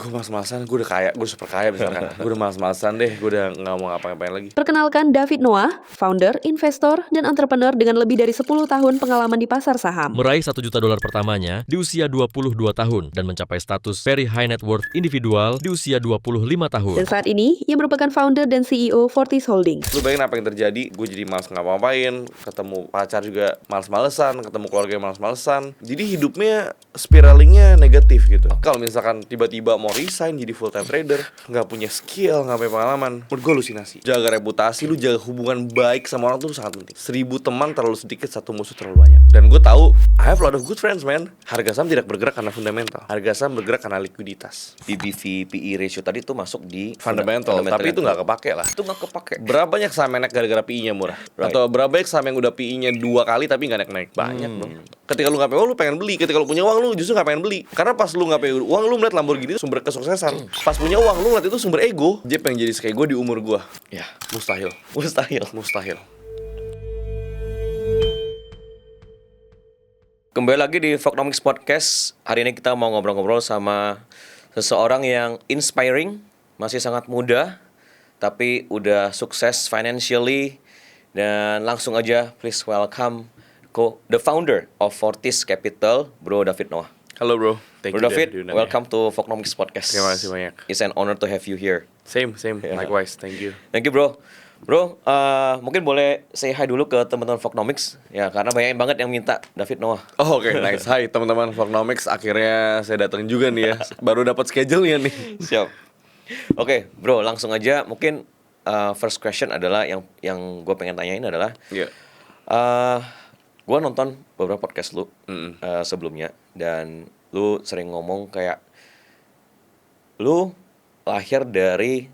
gue malas-malasan, gue udah kaya, gue super kaya misalkan. Gue udah malas-malasan deh, gue udah gak mau ngapa-ngapain lagi. Perkenalkan David Noah, founder, investor, dan entrepreneur dengan lebih dari 10 tahun pengalaman di pasar saham. Meraih $1 juta pertamanya di usia 22 tahun dan mencapai status very high net worth individual di usia 25 tahun. Dan saat ini, ia merupakan founder dan CEO Fortis Holding. Lu bayangin apa yang terjadi, gue jadi malas ngapa-ngapain, ketemu pacar juga malas-malesan, ketemu keluarga yang malas-malesan. Jadi hidupnya spiralingnya negatif gitu. Kalau misalkan tiba-tiba mau resign jadi full time trader, nggak punya skill, nggak punya pengalaman, menurut gue halusinasi. Jaga reputasi, lu jaga hubungan baik sama orang tuh sangat penting. 1000 teman terlalu sedikit, 1 musuh terlalu banyak. Dan gue tahu I have a lot of good friends, man. Harga saham tidak bergerak karena fundamental. Harga saham bergerak karena likuiditas. BBV PE ratio tadi tuh masuk di Fundamental, tapi itu nggak kepake lah. Itu nggak kepake. Berapa banyak saham yang naik gara-gara PI-nya murah? Right. Atau berapa banyak saham yang udah PI-nya 2 kali tapi nggak naik-naik? Banyak dong. Ketika lu nggak punya uang, lu pengen beli. Ketika lu punya uang, lu justru nggak pengen beli. Karena pas lu nggak punya uang, lu melihat Lamborghini itu sumber kesuksesan. Pas punya uang, lu ngeliat itu sumber ego. Dia pengen jadi kayak gue di umur gue. Ya, Mustahil. Mustahil. kembali lagi di Vlognomics Podcast. Hari ini kita mau ngobrol-ngobrol sama seseorang yang inspiring, masih sangat muda, tapi udah sukses financially. Dan langsung aja, please welcome the founder of Fortis Capital, Bro David Noah. Halo bro. Thank Bro you David, diundang welcome to Vlognomics Podcast. Terima kasih banyak. It's an honor to have you here. Same. Yeah. Likewise. Thank you. Thank you bro. Bro, mungkin boleh say hi dulu ke teman-teman Vlognomics ya, karena banyak banget yang minta David Noah. Oh, oke, nice. Hai teman-teman Vlognomics. Akhirnya saya datang juga nih ya. Baru dapat schedule-nya nih. Siap. Oke, bro, langsung aja. Mungkin first question adalah yang gue pengen tanyain adalah, Iya. gue nonton beberapa podcast lu sebelumnya, dan lu sering ngomong kayak lu lahir dari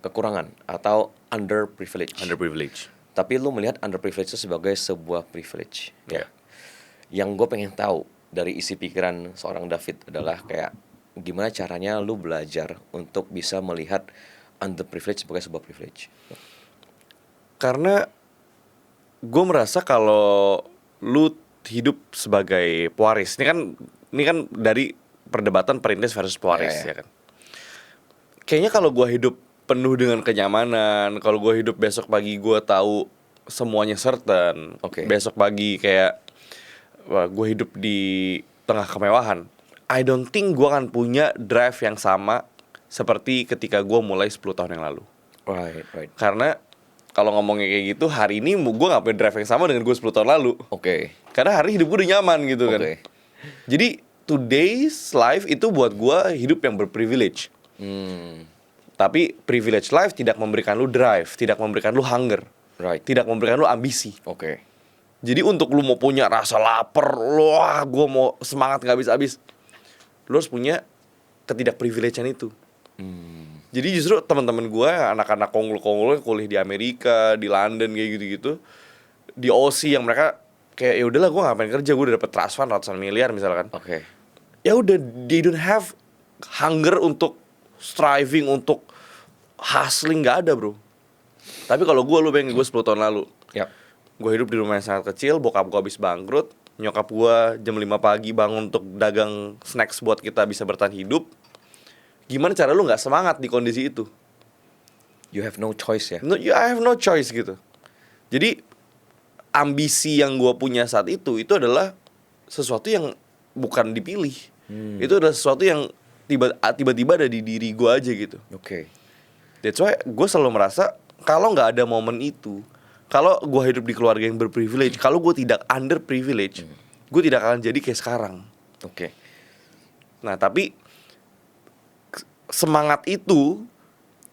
kekurangan atau underprivileged. Tapi lu melihat underprivilege itu sebagai sebuah privilege. Iya. Yang gue pengen tahu dari isi pikiran seorang David adalah kayak gimana caranya lu belajar untuk bisa melihat underprivilege sebagai sebuah privilege. Karena gue merasa kalau lu hidup sebagai pewaris, ini kan dari perdebatan perintis versus pewaris Ya. ya kan. Kayaknya kalau gue hidup penuh dengan kenyamanan, kalau gue hidup besok pagi gue tahu semuanya certain, Oke. besok pagi kayak gue hidup di tengah kemewahan, I don't think gue akan punya drive yang sama seperti ketika gue mulai 10 tahun yang lalu. Right. Karena kalau ngomongnya kayak gitu, hari ini gue gak punya drive yang sama dengan gue 10 tahun lalu. Oke. Karena hari hidup gue udah nyaman gitu kan. Oke. Jadi today's life itu buat gue hidup yang berprivilege. Tapi privilege life tidak memberikan lu drive, tidak memberikan lu hunger, Right. tidak memberikan lu ambisi. Oke. Jadi untuk lu mau punya rasa lapar, wah gue mau semangat gak habis-habis, lu harus punya ketidakprivilegean itu. Jadi justru teman-teman gue, anak-anak konggul-konggul yang kuliah di Amerika, di London kayak gitu-gitu, di OC yang mereka kayak ya udahlah gue ngapain kerja, gue udah dapet trust fund ratusan miliar misalkan. Oke. Ya udah, they don't have hunger untuk striving, untuk hustling, nggak ada bro. Tapi kalau lu bayangin gue 10 tahun lalu, Yap. gue hidup di rumah yang sangat kecil, bokap gue habis bangkrut, nyokap gue jam 5 pagi bangun untuk dagang snacks buat kita bisa bertahan hidup. Gimana cara lu nggak semangat di kondisi itu? You have no choice ya. No, I have no choice gitu. Jadi ambisi yang gue punya saat itu adalah sesuatu yang bukan dipilih. Itu adalah sesuatu yang tiba-tiba ada di diri gue aja gitu. Oke. That's why gue selalu merasa kalau nggak ada momen itu, kalau gue hidup di keluarga yang berprivilege, kalau gue tidak underprivilege, gue tidak akan jadi kayak sekarang. Oke. Nah tapi semangat itu,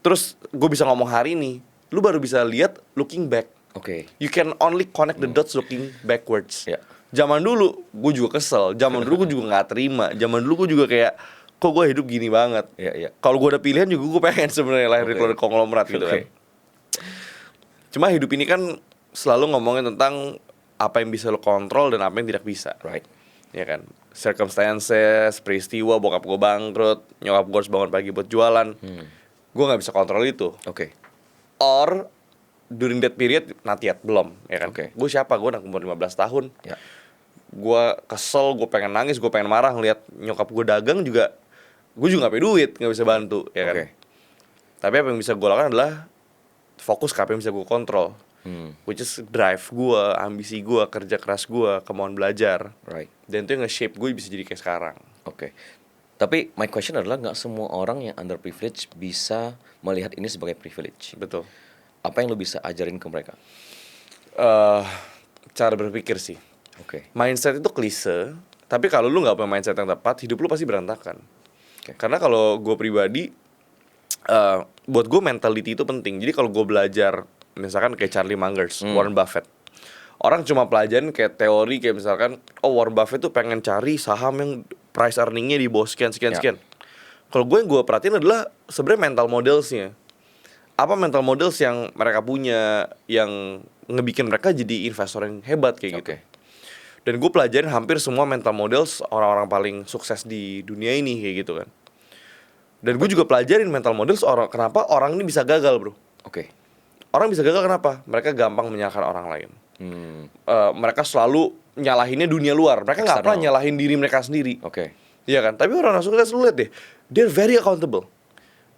terus gue bisa ngomong hari ini, lu baru bisa lihat looking back. Oke. You can only connect the dots looking backwards. Ya. Zaman dulu gue juga kesel, zaman dulu gue juga nggak terima, zaman dulu gue juga kayak kok gue hidup gini banget. Iya. Kalau gue ada pilihan juga gue pengen sebenarnya lahir di Oke. keluarga konglomerat gitu Oke. kan. Cuma hidup ini kan selalu ngomongin tentang apa yang bisa lo kontrol dan apa yang tidak bisa. Right. Ya kan, circumstances, peristiwa, bokap gue bangkrut, nyokap gue harus bangun pagi buat jualan, gue nggak bisa kontrol itu. Oke. Or during that period not yet, belum, ya kan. Oke. Gue siapa, gue anak umur 15 tahun, Ya. gue kesel, gue pengen nangis, gue pengen marah ngeliat nyokap gue dagang juga, gue juga gak punya duit, gak bisa bantu, ya kan. Oke. Tapi apa yang bisa gue lakukan adalah fokus ke apa yang bisa gue kontrol, which is drive gue, ambisi gue, kerja keras gue, kemauan belajar. Right. Dan itu yang nge-shape gue bisa jadi kayak sekarang. Oke. Tapi my question adalah nggak semua orang yang underprivileged bisa melihat ini sebagai privilege. Betul. Apa yang lo bisa ajarin ke mereka? Cara berpikir sih. Oke. Mindset itu klise, tapi kalau lu nggak punya mindset yang tepat, hidup lu pasti berantakan. Oke. Karena kalau gue pribadi, buat gue mentality itu penting. Jadi kalau gue belajar, misalkan kayak Charlie Mangers, Warren Buffett, orang cuma pelajarin kayak teori kayak misalkan, oh Warren Buffett tuh pengen cari saham yang price earningnya di bawah sekian. Kalau yang gue perhatiin adalah sebenarnya mental modelsnya. Apa mental models yang mereka punya yang ngebikin mereka jadi investor yang hebat kayak gitu. Oke. Dan gue pelajarin hampir semua mental models orang-orang paling sukses di dunia ini kayak gitu kan. Dan gue juga pelajarin mental models kenapa orang ini bisa gagal, bro. Oke. Orang bisa gagal kenapa? Mereka gampang menyalahkan orang lain. Mereka selalu nyalahinnya dunia luar. Mereka nggak pernah nyalahin diri mereka sendiri. Oke. Iya kan? Tapi orang sukses, lu lihat deh, they're very accountable.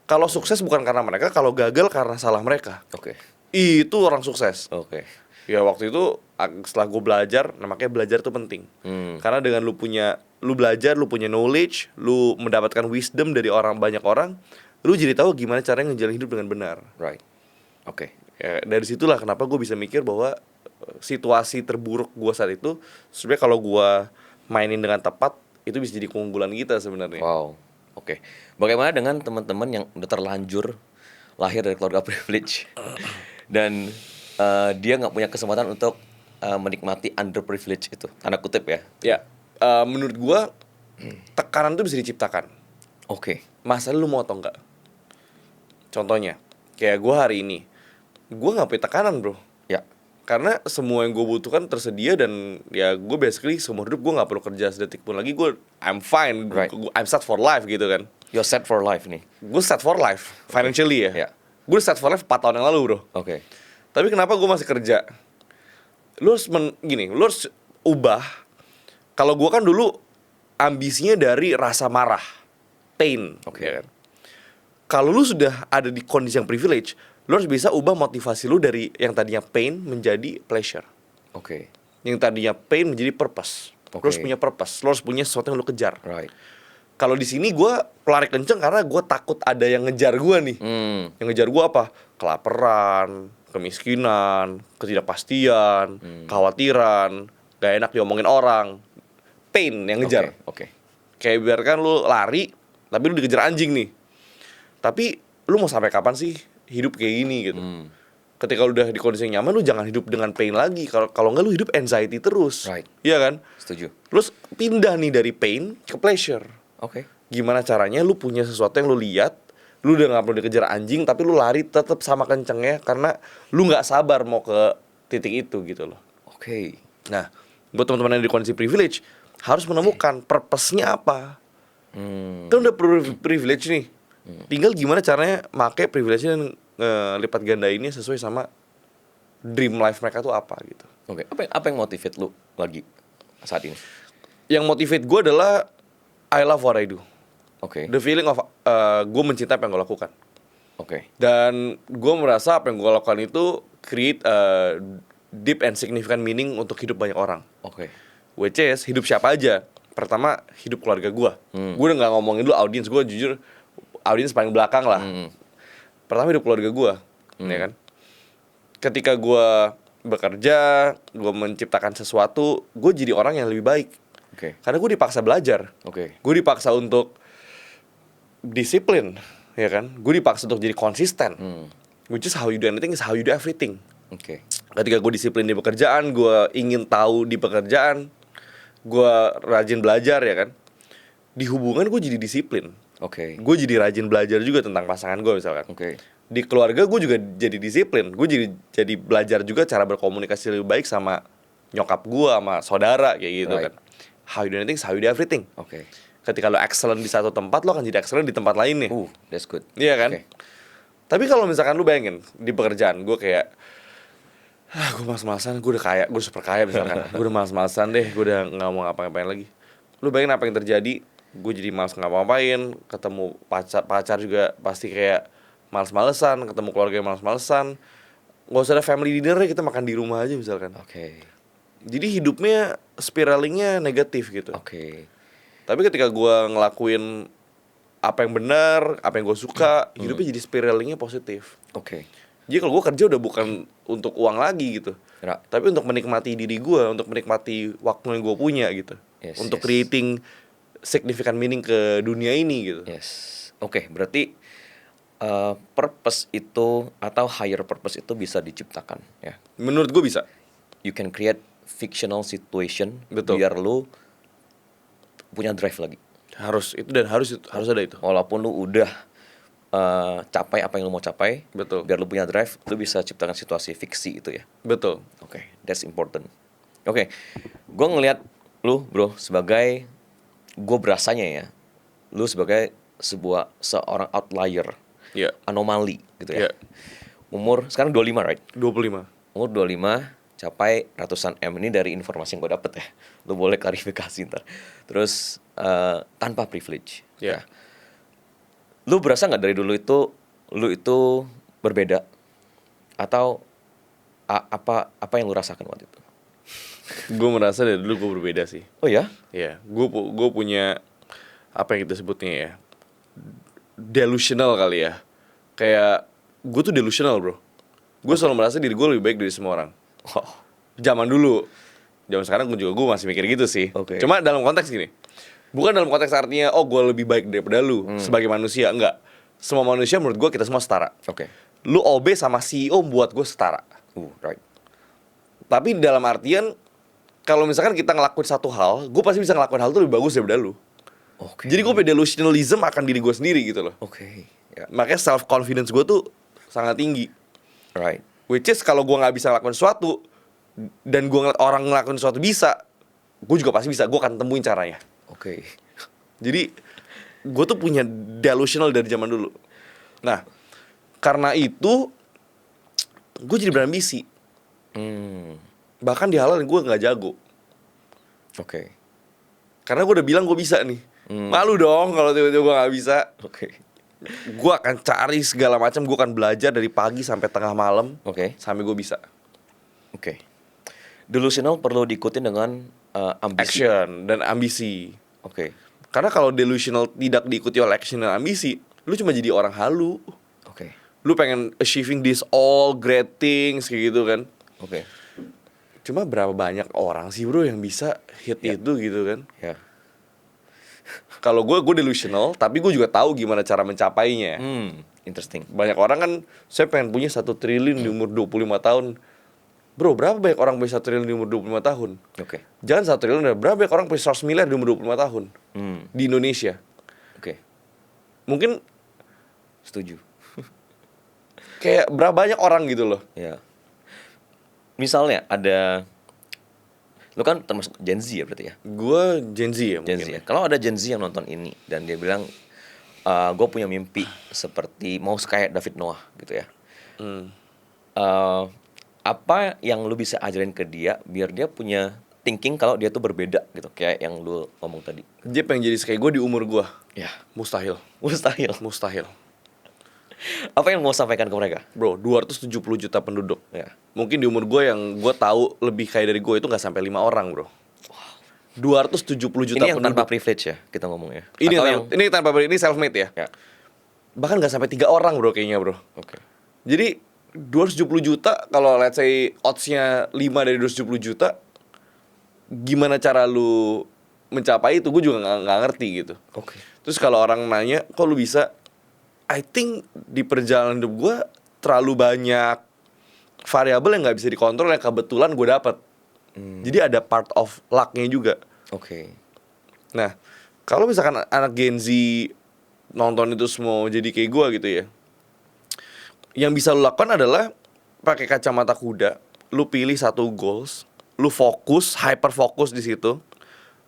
Kalau sukses bukan karena mereka, kalau gagal karena salah mereka. Oke. Itu orang sukses. Oke. Ya waktu itu setelah gue belajar, makanya belajar tuh penting. Karena dengan lu belajar, lu punya knowledge, lu mendapatkan wisdom dari banyak orang, lu jadi tahu gimana caranya ngejalin hidup dengan benar. Right. Oke. Ya, dari situlah kenapa gue bisa mikir bahwa situasi terburuk gue saat itu, sebenarnya kalau gue mainin dengan tepat, itu bisa jadi keunggulan kita sebenarnya. Wow. Oke. Bagaimana dengan teman-teman yang udah terlanjur lahir dari keluarga privilege dan dia nggak punya kesempatan untuk menikmati underprivilege itu, tanda kutip ya? Ya, menurut gue tekanan itu bisa diciptakan. Oke. Masalah lu mau atau enggak. Contohnya, kayak gue hari ini, gue nggak punya tekanan, bro. Ya. Karena semua yang gue butuhkan tersedia dan ya gue basically seumur hidup gue nggak perlu kerja sedetik pun lagi. I'm fine, Right. I'm set for life gitu kan. You're set for life nih. Gue set for life, financially ya. Ya. Gue set for life 4 tahun yang lalu, bro. Oke. Tapi kenapa gue masih kerja? Lu harus lu harus ubah. Kalau gue kan dulu ambisinya dari rasa marah, pain. Oke. Ya kan? Kalau lu sudah ada di kondisi yang privilege, lu harus bisa ubah motivasi lu dari yang tadinya pain menjadi pleasure. Oke. Yang tadinya pain menjadi purpose. Lu harus punya purpose. Lu harus punya sesuatu yang lu kejar. Right. Kalau di sini gue pelari kenceng karena gue takut ada yang ngejar gue nih. Yang ngejar gue apa? Kelaparan, kemiskinan, ketidakpastian, kekhawatiran, gak enak diomongin orang, pain yang ngejar. Oke. Kayak biarkan lu lari, tapi lu dikejar anjing nih. Tapi lu mau sampai kapan sih hidup kayak gini gitu? Ketika lu udah di kondisi yang nyaman, lu jangan hidup dengan pain lagi. Kalau nggak lu hidup anxiety terus. Right. Iya kan? Setuju. Terus pindah nih dari pain ke pleasure. Oke. Gimana caranya lu punya sesuatu yang lu lihat, lu udah nggak perlu dikejar anjing, tapi lu lari tetap sama kencengnya karena lu nggak sabar mau ke titik itu gitu loh. Oke. Nah, buat teman-teman yang di kondisi privilege harus menemukan purpose-nya apa. Kan udah privilege nih. Tinggal gimana caranya make privilege-nya dan lipat gandainnya sesuai sama dream life mereka tuh apa gitu. Oke. Apa yang motivate lu lagi saat ini? Yang motivate gue adalah I love what I do. Oke. The feeling of gue mencintai apa yang gue lakukan. Oke. Dan gue merasa apa yang gue lakukan itu create a deep and significant meaning untuk hidup banyak orang. Oke. Which is hidup siapa aja. Pertama hidup keluarga gue. Gue udah gak ngomongin dulu audiens gue, jujur audiens paling belakang lah. Pertama hidup keluarga gue, ya kan. Ketika gue bekerja, gue menciptakan sesuatu, gue jadi orang yang lebih baik. Oke. Karena gue dipaksa belajar. Oke. Gue dipaksa untuk disiplin, ya kan. Gue dipaksa untuk jadi konsisten. Which is how you do anything is how you do everything. Oke. Ketika gue disiplin di pekerjaan, gue ingin tahu di pekerjaan, gue rajin belajar, ya kan. Di hubungan gue jadi disiplin. Oke. Gue jadi rajin belajar juga tentang pasangan gue misalkan. Oke. Di keluarga gue juga jadi disiplin. Gue jadi belajar juga cara berkomunikasi lebih baik sama nyokap gue, sama saudara kayak gitu Right. kan. How you do anything is how you do everything. Oke. Ketika lo excellent di satu tempat, lo akan jadi excellent di tempat lain nih. That's good. Iya kan? Oke. Tapi kalau misalkan lu bayangin di pekerjaan gue kayak gue malas-malasan, gue udah kaya, gue super kaya misalkan. Gue udah malas-malasan deh, gue udah nggak mau ngapa-ngapain lagi. Lu bayangin apa yang terjadi gue jadi malas ngapa-ngapain, ketemu pacar juga pasti kayak males-malesan, ketemu keluarga yang males-malesan. Nggak usah ada family dinner ya, kita makan di rumah aja misalkan. Oke. Jadi hidupnya spiralingnya negatif gitu. Oke. Tapi ketika gue ngelakuin apa yang benar, apa yang gue suka, hidupnya jadi spiralingnya positif. Oke. Jadi kalau gue kerja udah bukan untuk uang lagi gitu, Ya. tapi untuk menikmati diri gue, untuk menikmati waktu yang gue punya gitu, Yes, untuk yes. creating significant meaning ke dunia ini gitu. Yes. Oke, berarti purpose itu atau higher purpose itu bisa diciptakan ya. Menurut gue bisa. You can create fictional situation Betul. biar lu punya drive lagi. Harus itu dan harus ada itu. Walaupun lu udah capai apa yang lu mau capai, Betul. biar lu punya drive, lu bisa ciptakan situasi fiksi itu ya. Betul. Oke, that's important. Oke, gue ngelihat lu bro sebagai, gue berasanya ya, lu sebagai seorang outlier, Iya. anomali gitu ya. Iya. Umur sekarang 25 right? 25. Umur 25 capai ratusan M, ini dari informasi yang gue dapet ya. Lu boleh klarifikasi ntar. Terus tanpa privilege. Iya. Lu berasa nggak dari dulu itu lu itu berbeda atau apa yang lu rasakan waktu itu? Gue merasa dari dulu gue berbeda sih. Oh ya? Iya, gue punya apa yang kita sebutnya ya, delusional kali ya. Kayak gue tuh delusional bro. Gue selalu merasa diri gue lebih baik dari semua orang. Oh, Zaman dulu, zaman sekarang gue masih mikir gitu sih. Oke. Cuma dalam konteks gini, bukan dalam konteks artinya oh gue lebih baik daripada lu sebagai manusia, enggak. Semua manusia menurut gue kita semua setara. oke. Lu OB sama CEO buat gue setara. Right. Tapi dalam artian kalau misalkan kita ngelakuin satu hal, gue pasti bisa ngelakuin hal itu lebih bagus daripada lu. Oke. Jadi gue punya delusionalism akan diri gue sendiri gitu loh. Oke. Ya. Makanya self confidence gue tuh sangat tinggi. Right. Which is kalau gue nggak bisa ngelakuin sesuatu dan gue ngeliat orang ngelakuin sesuatu bisa, gue juga pasti bisa. Gue akan temuin caranya. Oke. Jadi gue tuh punya delusional dari zaman dulu. Nah, karena itu gue jadi berambisi. Bahkan di hal yang gue nggak jago. Oke. Karena gue udah bilang gue bisa nih. Malu dong kalau tiba-tiba gue nggak bisa. Oke. Gue akan cari segala macam. Gue akan belajar dari pagi sampai tengah malam Oke. sampai gue bisa. Oke. Delusional perlu diikuti dengan ambisi. Action dan ambisi. Oke. Karena kalau delusional tidak diikuti oleh action dan ambisi, lu cuma jadi orang halu. Oke. Lu pengen achieving this all great things kayak gitu kan. Oke. Cuma berapa banyak orang sih bro yang bisa hit itu gitu kan. Ya. Kalau gue delusional, tapi gue juga tahu gimana cara mencapainya. Interesting. Banyak orang kan, saya pengen punya 1 triliun di umur 25 tahun. Bro, berapa banyak orang punya 1 triliun di umur 25 tahun? Oke. Jangan 1 triliun, berapa banyak orang punya 100 miliar di umur 25 tahun? Di Indonesia. Oke. Mungkin Setuju. kayak berapa banyak orang gitu loh. Ya. Misalnya ada, lu kan termasuk Gen Z ya berarti ya? Gue Gen Z ya Gen mungkin. Z ya. Kalau ada Gen Z yang nonton ini dan dia bilang, gue punya mimpi seperti mau kayak David Noah gitu ya. Apa yang lu bisa ajarin ke dia biar dia punya thinking kalau dia tuh berbeda gitu, kayak yang lu ngomong tadi? Dia pengen jadi kayak gue di umur gue. Ya, Mustahil. mustahil. Mustahil. Apa yang mau sampaikan ke mereka? Bro, 270 juta penduduk. Ya. Mungkin di umur gue yang gue tahu lebih kaya dari gue itu gak sampai 5 orang bro. 270 juta Ini yang penduduk. tanpa privilege ya kita ngomongnya. Ini Atau yang tanpa ini self made ya. Ya. Bahkan gak sampai 3 orang bro kayaknya bro. Oke. Jadi 270 juta kalau let's say odds-nya 5 dari 270 juta, gimana cara lu mencapai itu gue juga gak ngerti gitu. Oke. Terus kalau orang nanya kok lu bisa, I think di perjalanan hidup gue terlalu banyak variabel yang gak bisa dikontrol yang kebetulan gue dapet. Jadi ada part of luck-nya juga. Oke. Nah, kalau misalkan anak Gen Z nonton itu semua jadi kayak gue gitu ya, yang bisa lu lakukan adalah pakai kacamata kuda, lu pilih satu goals, lu fokus, hyper fokus di situ,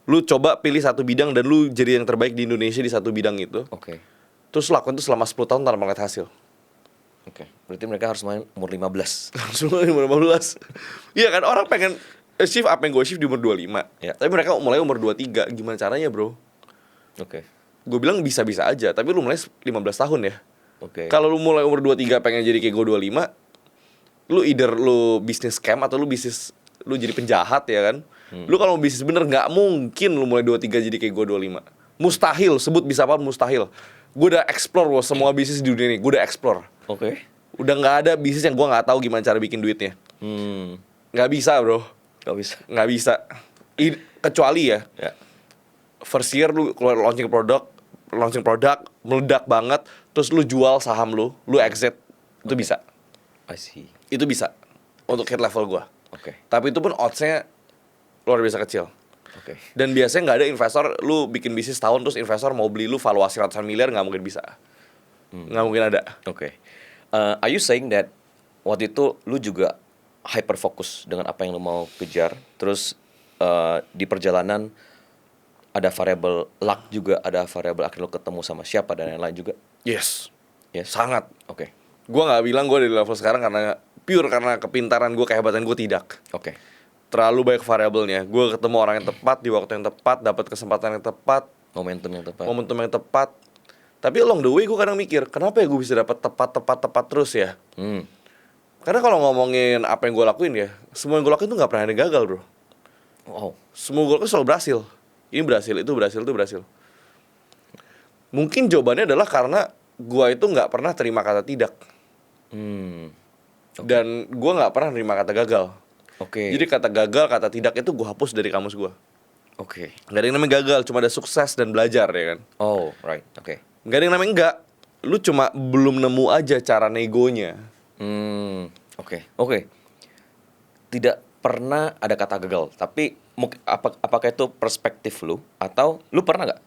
lu coba pilih satu bidang dan lu jadi yang terbaik di Indonesia di satu bidang itu. Oke. Terus lakukan itu selama 10 tahun tanpa melihat hasil. Oke. Berarti mereka harus main umur 15. Langsung di umur 15. Iya kan, orang pengen achieve apa yang gue achieve di umur 25. Ya. Tapi mereka mulai umur 23. Gimana caranya bro? Oke. Gue bilang bisa-bisa aja, tapi lu mulai 15 tahun ya. Oke. Kalau lu mulai umur 23 pengen jadi kayak gue 25, lu either lu bisnis scam atau lu jadi penjahat ya kan. Lu kalau mau bisnis bener nggak mungkin lu mulai 23 jadi kayak gue 25. Mustahil, sebut bisa apa mustahil. Gue udah explore loh semua bisnis di dunia ini, gue udah explore. Oke. Udah nggak ada bisnis yang gue nggak tahu gimana cara bikin duitnya. Nggak bisa bro, Gak bisa. nggak bisa. Kecuali ya, Ya. first year lu keluar launching produk meledak banget, terus lu jual saham lu exit, itu bisa. I see. Itu bisa untuk hit level gua. Oke. Tapi itu pun odds-nya luar biasa kecil. Oke. Dan biasanya nggak ada investor, lu bikin bisnis tahun terus investor mau beli lu valuasi ratusan miliar, nggak mungkin bisa. Nggak mungkin ada. Oke. Are you saying that waktu itu lu juga hyper fokus dengan apa yang lu mau kejar, terus di perjalanan ada variabel luck juga, ada variabel akhirnya lu ketemu sama siapa dan lain-lain juga? Yes, Yes. sangat. Oke. Gua nggak bilang gua di level sekarang karena kepintaran gua, kehebatan gua tidak. Oke. Terlalu banyak variabelnya. Gua ketemu orang yang tepat di waktu yang tepat, dapat kesempatan yang tepat, Momentum yang tepat. momentum yang tepat. Tapi along the way gue kadang mikir, kenapa ya gue bisa dapat tepat terus ya? Karena kalau ngomongin apa yang gue lakuin ya, semua yang gue lakuin tuh nggak pernah ada yang gagal bro. Wow. Semua gue lakuin selalu berhasil. Ini berhasil, itu berhasil, itu berhasil. Mungkin jawabannya adalah karena gue itu nggak pernah terima kata tidak. Dan gue nggak pernah terima kata gagal. Oke. Jadi kata gagal, kata tidak itu gue hapus dari kamus gue. Oke. Gak ada yang namanya gagal, cuma ada sukses dan belajar ya kan. Oh, right. Oke. Gak ada yang namanya enggak. Lu cuma belum nemu aja cara negonya. Oke. Oke. Tidak pernah ada kata gagal, tapi apakah itu perspektif lu atau lu pernah nggak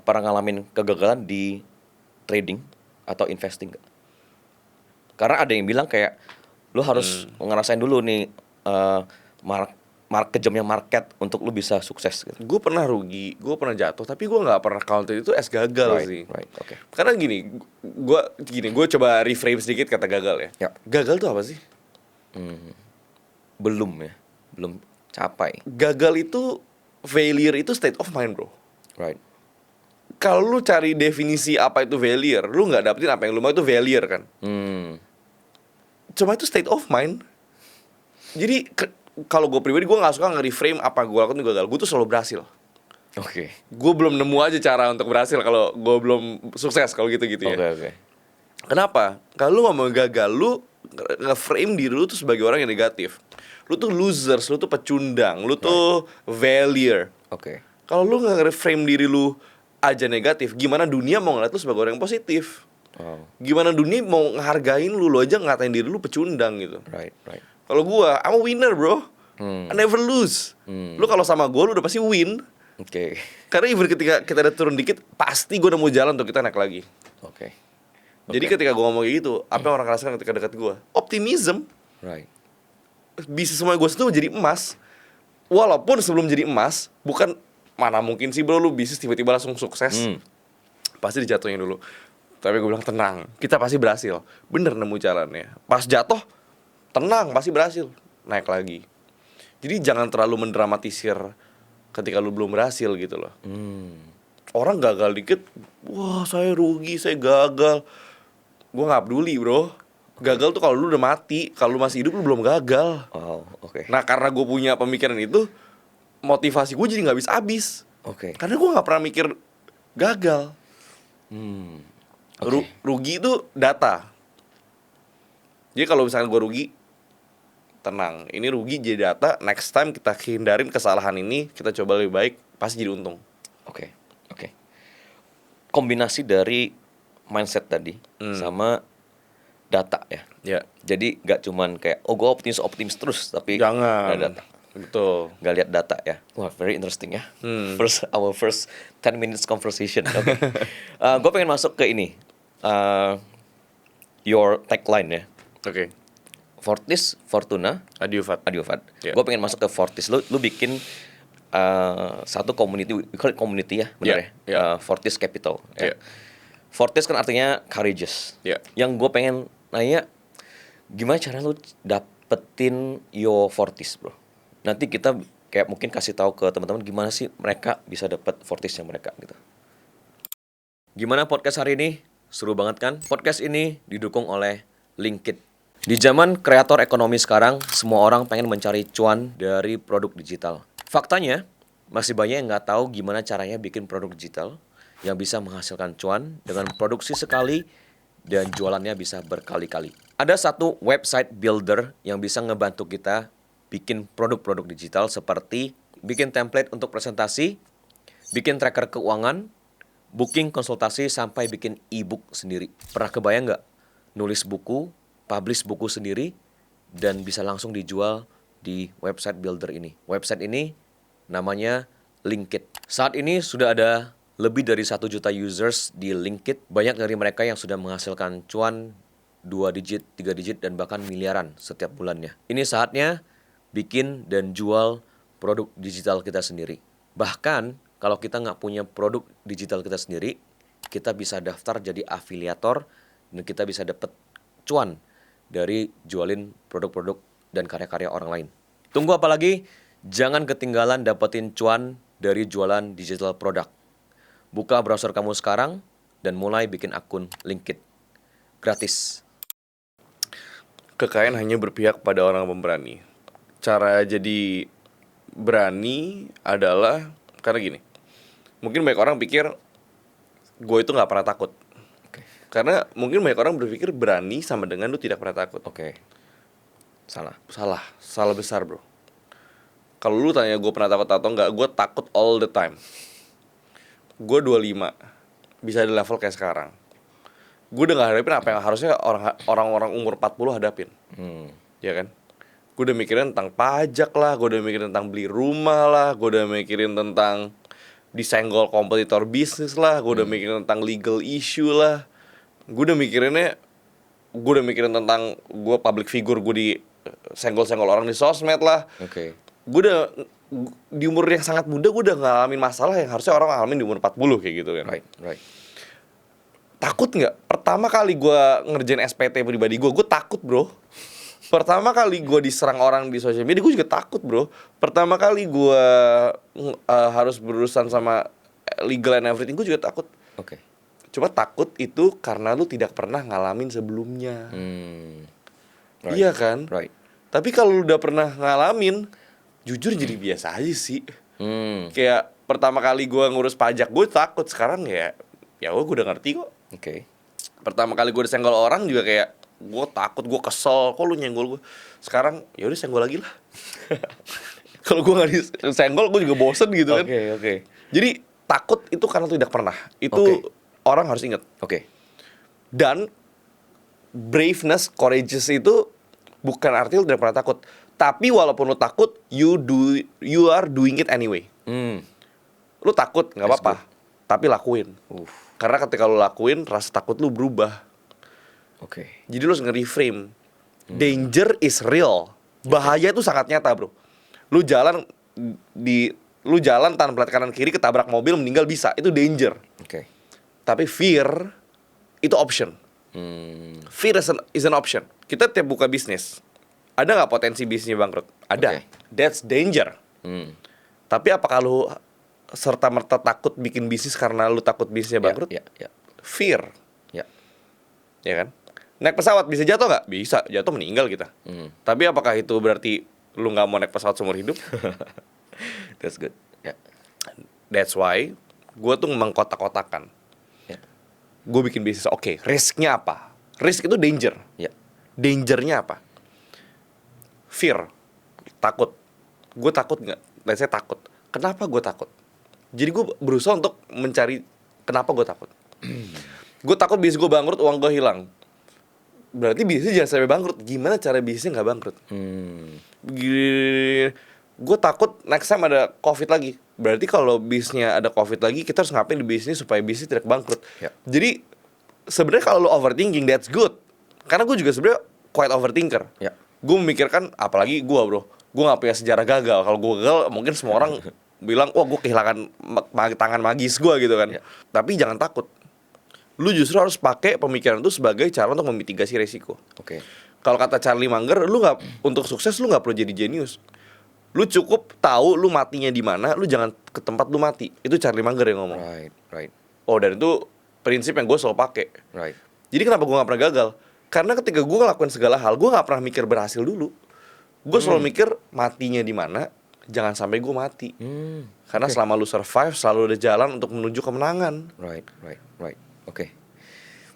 pernah ngalamin kegagalan di trading atau investing nggak? Karena ada yang bilang kayak lu harus ngerasain dulu nih kejamnya market untuk lu bisa sukses gitu. Gue pernah rugi, gue pernah jatuh, tapi gue nggak pernah counter itu as gagal sih. Right. Oke. Karena gue coba reframe sedikit kata gagal ya. Ya. Gagal tuh apa sih? Belum capai. Gagal itu, failure itu state of mind bro. Right. Kalau lu cari definisi apa itu failure, lu nggak dapetin apa yang lu mau itu failure kan. Cuma itu state of mind. Jadi kalau gue pribadi gue nggak suka nge-reframe apa gue lakukan itu gagal. Gue tuh selalu berhasil. Oke. Gue belum nemu aja cara untuk berhasil kalau gue belum sukses kalau gitu-gitu ya. Oke. Kenapa? Kalau lu ngomong gagal, lu nge-frame diri lu tuh sebagai orang yang negatif. Lu tuh losers, lu tuh pecundang, lu tuh failure. Oke. Kalau lu nge-frame diri lu aja negatif, gimana dunia mau ngeliat lu sebagai orang yang positif? Wow. Gimana dunia mau ngehargain lu aja ngatain diri lu pecundang gitu. Right. Kalau gua, I'm a winner bro. I never lose. Lu kalau sama gua, lu udah pasti win. Oke. Karena even ketika kita ada turun dikit, pasti gua nemu jalan untuk kita naik lagi. Oke. Jadi ketika gua ngomong kayak gitu, apa yang orang rasakan ketika dekat gua? Optimism. Right. Bisnis semua gua itu jadi emas. Walaupun sebelum jadi emas, bukan mana mungkin sih bro lu bisnis tiba-tiba langsung sukses. Pasti dijatuhin dulu. Tapi gue bilang tenang, kita pasti berhasil. Bener nemu jalannya. Pas jatuh, tenang, pasti berhasil. Naik lagi. Jadi jangan terlalu mendramatisir ketika lu belum berhasil gitu loh. Orang gagal dikit, wah saya rugi, saya gagal. Gue gak peduli bro. Gagal tuh kalau lu udah mati, kalau lu masih hidup lu belum gagal. Wow. Oke. Nah karena gue punya pemikiran itu, motivasi gue jadi gak habis-habis. Oke. Karena gue gak pernah mikir gagal. Oke. Rugi itu data. Jadi kalau misalkan gue rugi, tenang, ini rugi jadi data. Next time kita hindarin kesalahan ini, kita coba lebih baik, pasti jadi untung. Oke. Kombinasi dari mindset tadi sama data ya. Ya, Jadi nggak cuman kayak gue optimis terus, tapi jangan. ada data. Betul. Nggak lihat data ya. Wah, very interesting ya. Our first 10 minutes conversation. Oke. Gue pengen masuk ke ini. Your tagline ya. Oke. Fortis, Fortuna, Adiuvat. Ya. Gue pengen masuk ke Fortis. Lu bikin satu community, we call it community ya, benar Ya, ya? Fortis Capital. Ya. Ya. Fortis kan artinya courageous. Ya. Yang gue pengen nanya, gimana cara lu dapetin your Fortis bro? Nanti kita kayak mungkin kasih tahu ke teman-teman gimana sih mereka bisa dapat fortisnya mereka gitu. Gimana podcast hari ini? Seru banget kan? Podcast ini didukung oleh Linkit. Di zaman kreator ekonomi sekarang, semua orang pengen mencari cuan dari produk digital. Faktanya, masih banyak yang nggak tahu gimana caranya bikin produk digital yang bisa menghasilkan cuan dengan produksi sekali dan jualannya bisa berkali-kali. Ada satu website builder yang bisa ngebantu kita bikin produk-produk digital seperti bikin template untuk presentasi, bikin tracker keuangan, booking konsultasi, sampai bikin e-book sendiri. Pernah kebayang nggak? Nulis buku, publish buku sendiri, dan bisa langsung dijual di website builder ini. Website ini namanya Linkit. Saat ini sudah ada lebih dari 1 juta users di Linkit. Banyak dari mereka yang sudah menghasilkan cuan 2 digit, 3 digit, dan bahkan miliaran setiap bulannya. Ini saatnya bikin dan jual produk digital kita sendiri. Bahkan kalau kita nggak punya produk digital kita sendiri, kita bisa daftar jadi afiliator dan kita bisa dapat cuan dari jualin produk-produk dan karya-karya orang lain. Tunggu apa lagi? Jangan ketinggalan dapetin cuan dari jualan digital produk. Buka browser kamu sekarang dan mulai bikin akun Linkit. Gratis. Kekayaan hanya berpihak pada orang pemberani. Cara jadi berani adalah karena gini. Mungkin banyak orang pikir gue itu nggak pernah takut. Karena mungkin banyak orang berpikir berani sama dengan lu tidak pernah takut. Salah besar, bro. Kalau lu tanya gue pernah takut atau enggak, gue takut all the time. Gue 25, bisa di level kayak sekarang. Gue udah gak hadapin apa yang harusnya orang-orang umur 40 hadapin. Ya kan? Gue udah mikirin tentang pajak lah, gue udah mikirin tentang beli rumah lah, gue udah mikirin tentang disenggol kompetitor bisnis lah, gue udah mikirin tentang legal issue lah. Gue udah mikirin tentang gue public figure, gue di senggol-senggol orang di sosmed lah. Gue udah di umur yang sangat muda, gue udah ngalamin masalah yang harusnya orang ngalamin di umur 40 kayak gitu kan. Right. Takut nggak? Pertama kali gue ngerjain SPT pribadi gue takut, bro. Pertama kali gue diserang orang di sosial media, gue juga takut, bro. Pertama kali gue harus berurusan sama legal and everything, gue juga takut. Cuma takut itu karena lu tidak pernah ngalamin sebelumnya. Iya kan? Tapi kalau lu udah pernah ngalamin, jujur jadi biasa aja sih. Kayak pertama kali gue ngurus pajak, gue takut. Sekarang ya gue udah ngerti kok. Pertama kali gue disenggol orang juga kayak gue takut, gue kesel, kok lu nyenggol gue. Sekarang ya udah senggol lagi lah. Kalau gue nggak disenggol, gue juga bosen gitu kan. Jadi takut itu karena tidak pernah. Itu orang harus ingat. Dan braveness, courageous itu bukan arti lu tidak pernah takut. Tapi walaupun lu takut, you are doing it anyway. Lu takut, nggak apa-apa. Tapi lakuin. Karena ketika lu lakuin, rasa takut lu berubah. Jadi lu harus nge-reframe. Danger is real. Bahaya itu sangat nyata, bro. Lu jalan tanpa lihat kanan kiri, ketabrak mobil, meninggal bisa. Itu danger. Tapi fear itu option. Fear is an option. Kita tiap buka bisnis, ada nggak potensi bisnisnya bangkrut? Ada. That's danger. Tapi apakah lu serta-merta takut bikin bisnis karena lu takut bisnisnya bangkrut? Fear. Ya kan? Naik pesawat bisa jatuh nggak? Bisa. Jatuh meninggal kita. Tapi apakah itu berarti lu nggak mau naik pesawat seumur hidup? That's good. That's why gue tuh mengkotak-kotakan. Gue bikin bisnis, risknya apa? Risk itu danger. Dangernya apa? Fear, takut. Gue takut nggak? Saya takut. Kenapa gue takut? Jadi gue berusaha untuk mencari kenapa gue takut. Gue takut bisnis gue bangkrut, uang gue hilang. Berarti bisnisnya jangan sampai bangkrut. Gimana cara bisnisnya nggak bangkrut? Gue takut next time ada COVID lagi. Berarti kalau bisnisnya ada COVID lagi, kita harus ngapain di bisnis supaya bisnis tidak bangkrut. Jadi sebenarnya kalau lo overthinking, that's good. Karena gue juga sebenarnya quite overthinker. Gue memikirkan, apalagi gue, bro, gue nggak punya sejarah gagal. Kalau gue gagal, mungkin semua orang bilang, wah gue kehilangan tangan magis gue gitu kan. Tapi jangan takut. Lu justru harus pakai pemikiran itu sebagai cara untuk memitigasi resiko. Kalau kata Charlie Munger, untuk sukses lu nggak perlu jadi jenius. Lu cukup tahu lu matinya di mana, lu jangan ke tempat lu mati. Itu Charlie Munger yang ngomong. Right. Oh, dan itu prinsip yang gue selalu pakai. Right. Jadi kenapa gue gak pernah gagal? Karena ketika gue ngelakuin segala hal, gue gak pernah mikir berhasil dulu. Gue selalu mikir matinya di mana, jangan sampai gue mati. Karena selama lu survive, selalu ada jalan untuk menuju kemenangan. Right. Oke.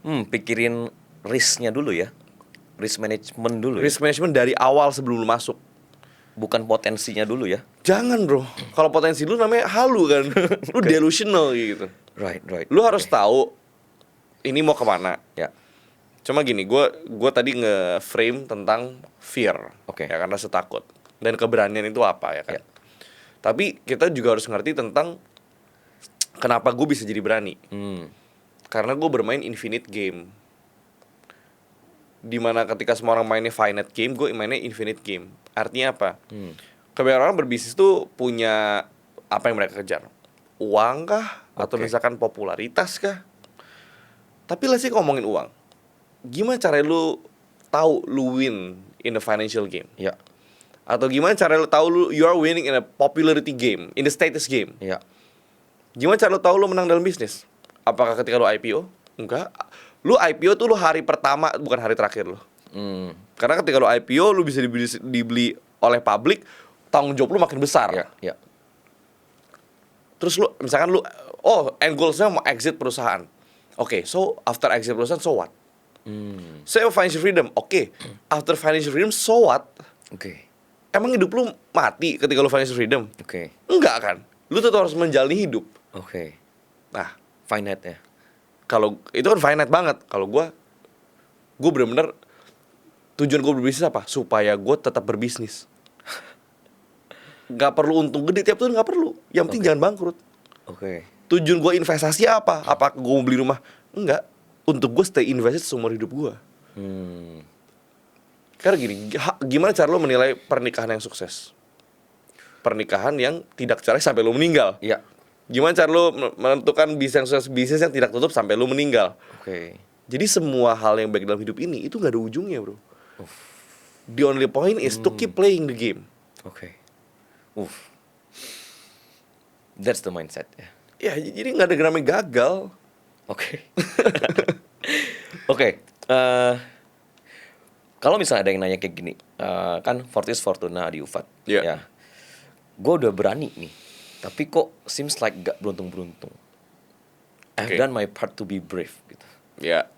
Pikirin risk-nya dulu ya. Risk management dulu. Risk management dari awal sebelum lu masuk. Bukan potensinya dulu ya. Jangan bro, kalau potensi lu namanya halu kan. Lu delusional gitu. Right. Lu harus tahu ini mau kemana. Ya. Cuma gini, gue tadi nge-frame tentang fear, Oke. ya kan, rasa takut dan keberanian itu apa ya kan. Ya. Tapi kita juga harus ngerti tentang kenapa gue bisa jadi berani. Karena gue bermain infinite game. Dimana ketika semua orang mainnya finite game, gue mainnya infinite game. Artinya apa? Kebanyakan orang berbisnis tuh punya apa yang mereka kejar, uang kah? Atau Oke. misalkan popularitas kah? Tapi lah sih ngomongin uang, gimana cara lu tahu lu win in the financial game? Ya. Atau gimana cara lu tahu you are winning in a popularity game, in the status game? Ya. Gimana cara lu tahu lu menang dalam bisnis? Apakah ketika lu IPO? Enggak. Lu IPO tuh lu hari pertama, bukan hari terakhir lu. Karena ketika lu IPO lu bisa dibeli oleh publik, tanggung jawab lu makin besar. Ya. Terus lu misalkan lu end goals-nya mau exit perusahaan. Oke, so after exit perusahaan, so what? Saya financial freedom. Oke, after financial freedom, so what? Oke. Emang hidup lu mati ketika lu financial freedom? Oke. Enggak kan? Lu tetap harus menjalani hidup. Oke. Nah, Finite ya. kalau itu kan finite banget. Kalau gue bener-bener tujuan gue berbisnis apa? Supaya gue tetap berbisnis. Gak perlu untung gede tiap tahun, gak perlu. Yang penting jangan bangkrut. Oke. Tujuan gue investasi apa? Apa gue mau beli rumah? Enggak. Untuk gue stay invested seumur hidup gue. Karena gini, gimana cara lo menilai pernikahan yang sukses? Pernikahan yang tidak cerai sampai lo meninggal. Ya. Gimana cara lo menentukan bisnis yang sukses, bisnis yang tidak tutup sampai lo meninggal? Oke. Jadi semua hal yang baik dalam hidup ini itu gak ada ujungnya bro. The only point is to keep playing the game. Oke. That's the mindset ya. Ya jadi gak ada namanya gagal. Oke. Oke. Kalau misalnya ada yang nanya kayak gini, kan Fortis Fortuna di UFAT. Iya. Ya. Gue udah berani nih, tapi kok seems like gak beruntung-beruntung. I've Oke. done my part to be brave gitu. Ya.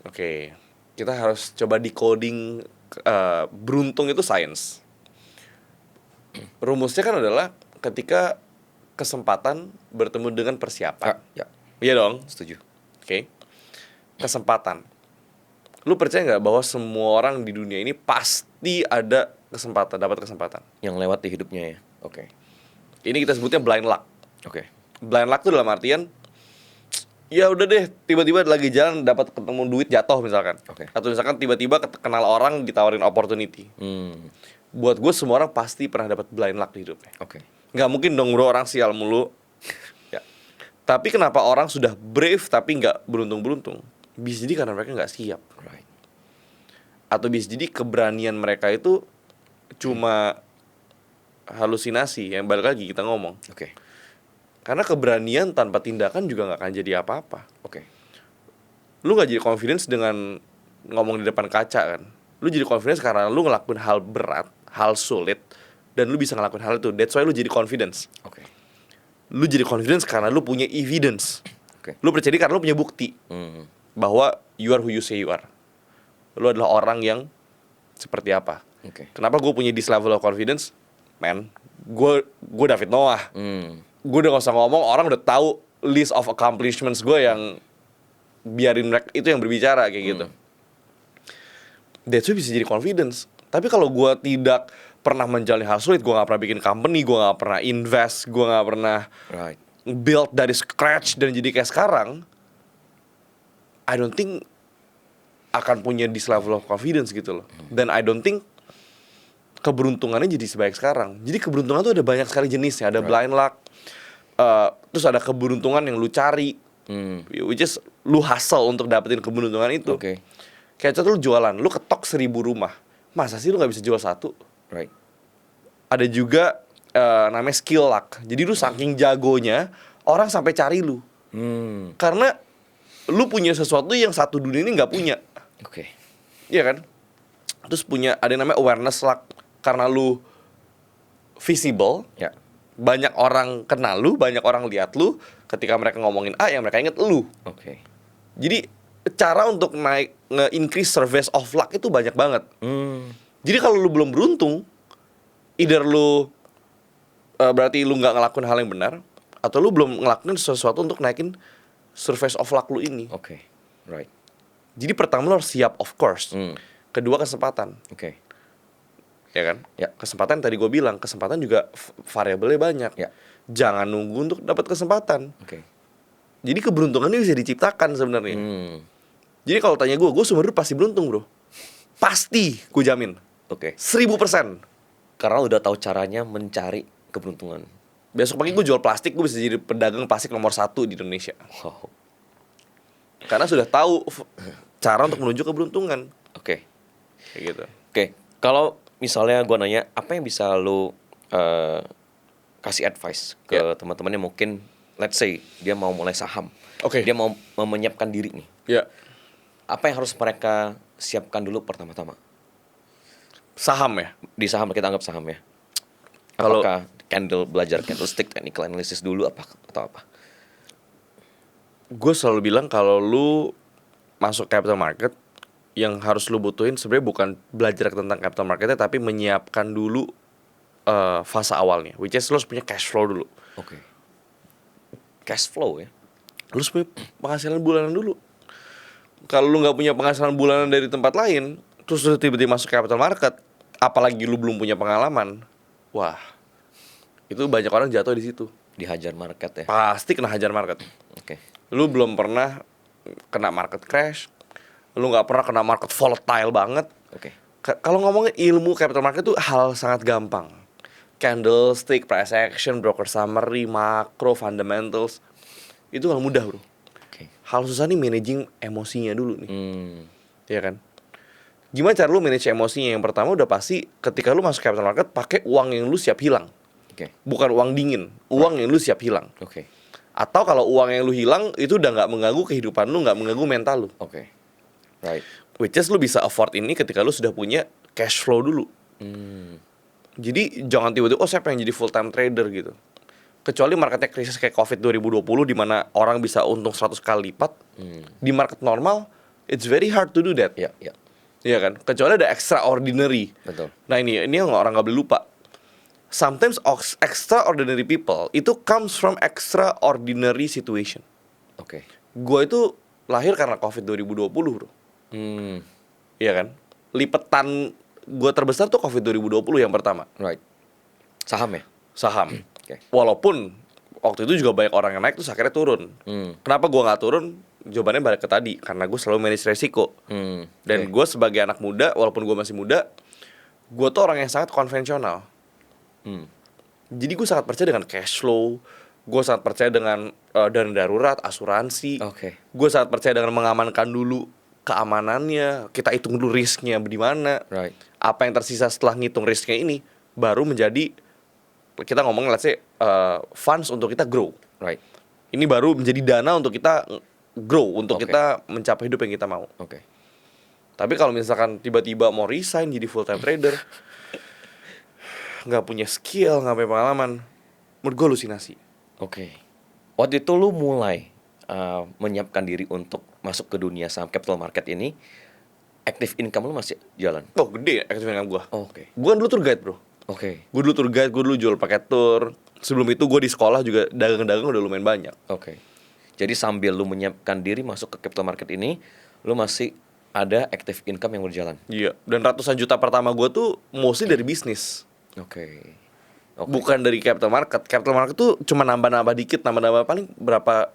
Oke. Kita harus coba decoding beruntung itu sains. Rumusnya kan adalah ketika kesempatan bertemu dengan persiapan. Ya. Iya dong. Setuju. Oke. Kesempatan. Lu percaya nggak bahwa semua orang di dunia ini pasti ada kesempatan, dapat kesempatan? Yang lewat di hidupnya ya. Oke. Ini kita sebutnya blind luck. Oke. Blind luck tuh dalam artian ya udah deh, tiba-tiba lagi jalan dapat ketemu duit jatuh misalkan. Oke. Atau misalkan tiba-tiba kenal orang ditawarin opportunity. Buat gue semua orang pasti pernah dapat blind luck di hidupnya. Oke. Nggak mungkin dong bro orang sial mulu. Ya. Tapi kenapa orang sudah brave tapi nggak beruntung-beruntung? Bisa jadi karena mereka nggak siap. Right. Atau bisa jadi keberanian mereka itu cuma halusinasi. Yang balik lagi kita ngomong. Oke. Karena keberanian tanpa tindakan juga nggak akan jadi apa-apa. Oke. Lu nggak jadi confidence dengan ngomong di depan kaca kan. Lu jadi confidence karena lu ngelakuin hal berat, hal sulit, dan lu bisa ngelakuin hal itu. That's why lu jadi confidence. Oke. Lu jadi confidence karena lu punya evidence. Oke. Lu percaya diri karena lu punya bukti bahwa you are who you say you are. Lu adalah orang yang seperti apa. Oke. Kenapa gue punya this level of confidence? Man, gue David Noah. Gue udah gak usah ngomong, orang udah tahu list of accomplishments gue yang biarin mereka itu yang berbicara kayak gitu. That's why bisa jadi confidence. Tapi kalau gue tidak pernah menjalani hal sulit, gue gak pernah bikin company, gue gak pernah invest, gue gak pernah Right. build dari scratch dan jadi kayak sekarang, I don't think akan punya this level of confidence gitu loh. Dan I don't think keberuntungannya jadi sebaik sekarang. Jadi keberuntungan tuh ada banyak sekali jenisnya. Ada blind luck, terus ada keberuntungan yang lu cari, which is lu hustle untuk dapetin keberuntungan itu. Oke. Kayak contoh lu jualan, lu ketok 1000 rumah. Masa sih lu gak bisa jual 1? Right. Ada juga namanya skill luck. Jadi lu saking jagonya, orang sampai cari lu. Karena lu punya sesuatu yang satu dunia ini nggak punya. Oke. Iya kan? Terus punya ada yang namanya awareness luck. Karena lu visible, Ya. banyak orang kenal lu, banyak orang lihat lu. Ketika mereka ngomongin A, yang mereka inget lu. Oke. Jadi cara untuk naik nge-increase surface of luck itu banyak banget. Jadi kalau lu belum beruntung, either lu berarti lu nggak ngelakuin hal yang benar, atau lu belum ngelakuin sesuatu untuk naikin surface of luck lu ini. Oke. Right. Jadi pertama lu harus siap, of course. Kedua, kesempatan. Oke. Ya kan? Ya. Kesempatan tadi gue bilang, kesempatan juga variabelnya banyak. Ya. Jangan nunggu untuk dapat kesempatan. Oke. Jadi keberuntungan ini bisa diciptakan sebenarnya. Jadi kalau tanya gue seumur hidup pasti beruntung, bro. Pasti, gue jamin. Oke. 1000%. Karena lu udah tahu caranya mencari keberuntungan. Besok pagi gue jual plastik, gue bisa jadi pedagang plastik nomor 1 di Indonesia. Wow. Karena sudah tahu cara untuk menuju keberuntungan. Oke. Kayak gitu. Oke. Kalau misalnya gue nanya, apa yang bisa lu kasih advice ke Ya. teman-teman yang mungkin, let's say dia mau mulai saham. Oke. Dia mau menyiapkan diri nih. Ya. Apa yang harus mereka siapkan dulu pertama-tama? Saham ya. Di saham, kita anggap saham ya. Kalau- Apakah belajar candlestick, technical analysis dulu atau apa? Gue selalu bilang kalau lu masuk capital market, yang harus lu butuhin sebenarnya bukan belajar tentang capital marketnya, tapi menyiapkan dulu fase awalnya, which is lu harus punya cash flow dulu. Oke. Cash flow ya. Lu harus punya penghasilan bulanan dulu. Kalau lu nggak punya penghasilan bulanan dari tempat lain, terus lu tiba-tiba masuk capital market, apalagi lu belum punya pengalaman, wah, itu banyak orang jatuh di situ. Dihajar market ya. Pasti kena hajar market. Oke. Lu belum pernah kena market crash, lu nggak pernah kena market volatile banget. Oke. Kalau ngomongin ilmu capital market itu hal sangat gampang. Candlestick, price action, broker summary, makro, fundamentals, itu hal mudah, bro. Oke. Hal susah nih managing emosinya dulu nih, ya kan? Gimana cara lu manage emosinya? Yang pertama udah pasti ketika lu masuk capital market, pakai uang yang lu siap hilang. Oke. Bukan uang dingin, uang yang lu siap hilang. Oke. Atau kalau uang yang lu hilang itu udah nggak mengganggu kehidupan lu, nggak mengganggu mental lu. Oke. Right. Which is lu bisa afford ini ketika lu sudah punya cash flow dulu. Jadi jangan tiba-tiba saya pengen jadi full time trader gitu. Kecuali marketnya krisis kayak Covid 2020 di mana orang bisa untung 100 kali lipat. Di market normal it's very hard to do that. Ya, ya. Iya kan? Kecuali ada extraordinary. Betul. Nah ini yang orang nggak boleh lupa. Sometimes extraordinary people itu comes from extraordinary situation. Oke. Gue itu lahir karena Covid 2020, bro. Iya kan? Lipetan gue terbesar tuh Covid 2020 yang pertama. Right. Saham ya? Saham. Oke. Walaupun waktu itu juga banyak orang yang naik terus akhirnya turun. Kenapa gue nggak turun? Jawabannya balik ke tadi, karena gue selalu manage resiko. Dan gue sebagai anak muda, walaupun gue masih muda, gue tuh orang yang sangat konvensional. Jadi gue sangat percaya dengan cash flow. Gue sangat percaya dengan dana darurat, asuransi. Oke. Gue sangat percaya dengan mengamankan dulu keamanannya. Kita hitung dulu risknya di mana. Right. Apa yang tersisa setelah ngitung risknya ini baru menjadi, kita ngomong let's say funds untuk kita grow. Right. Ini baru menjadi dana untuk kita grow, untuk Oke. kita mencapai hidup yang kita mau. Oke. Tapi kalau misalkan tiba-tiba mau resign jadi full time trader, nggak punya skill, nggak punya pengalaman, menurut gue halusinasi. Oke. Waktu itu lu mulai menyiapkan diri untuk masuk ke dunia saham capital market ini, active income lu masih jalan? Oh gede active income gue. Oke. Gue kan dulu tour guide, bro. Oke. Gue dulu tour guide, gue dulu jual paket tour. Sebelum itu gue di sekolah juga dagang-dagang udah lumayan banyak. Oke. Jadi sambil lu menyiapkan diri masuk ke capital market ini, lu masih ada active income yang berjalan. Iya. Dan ratusan juta pertama gue tuh mostly dari bisnis. Oke. Oke. Bukan dari capital market. Capital market tuh cuma nambah-nambah dikit, nambah-nambah paling berapa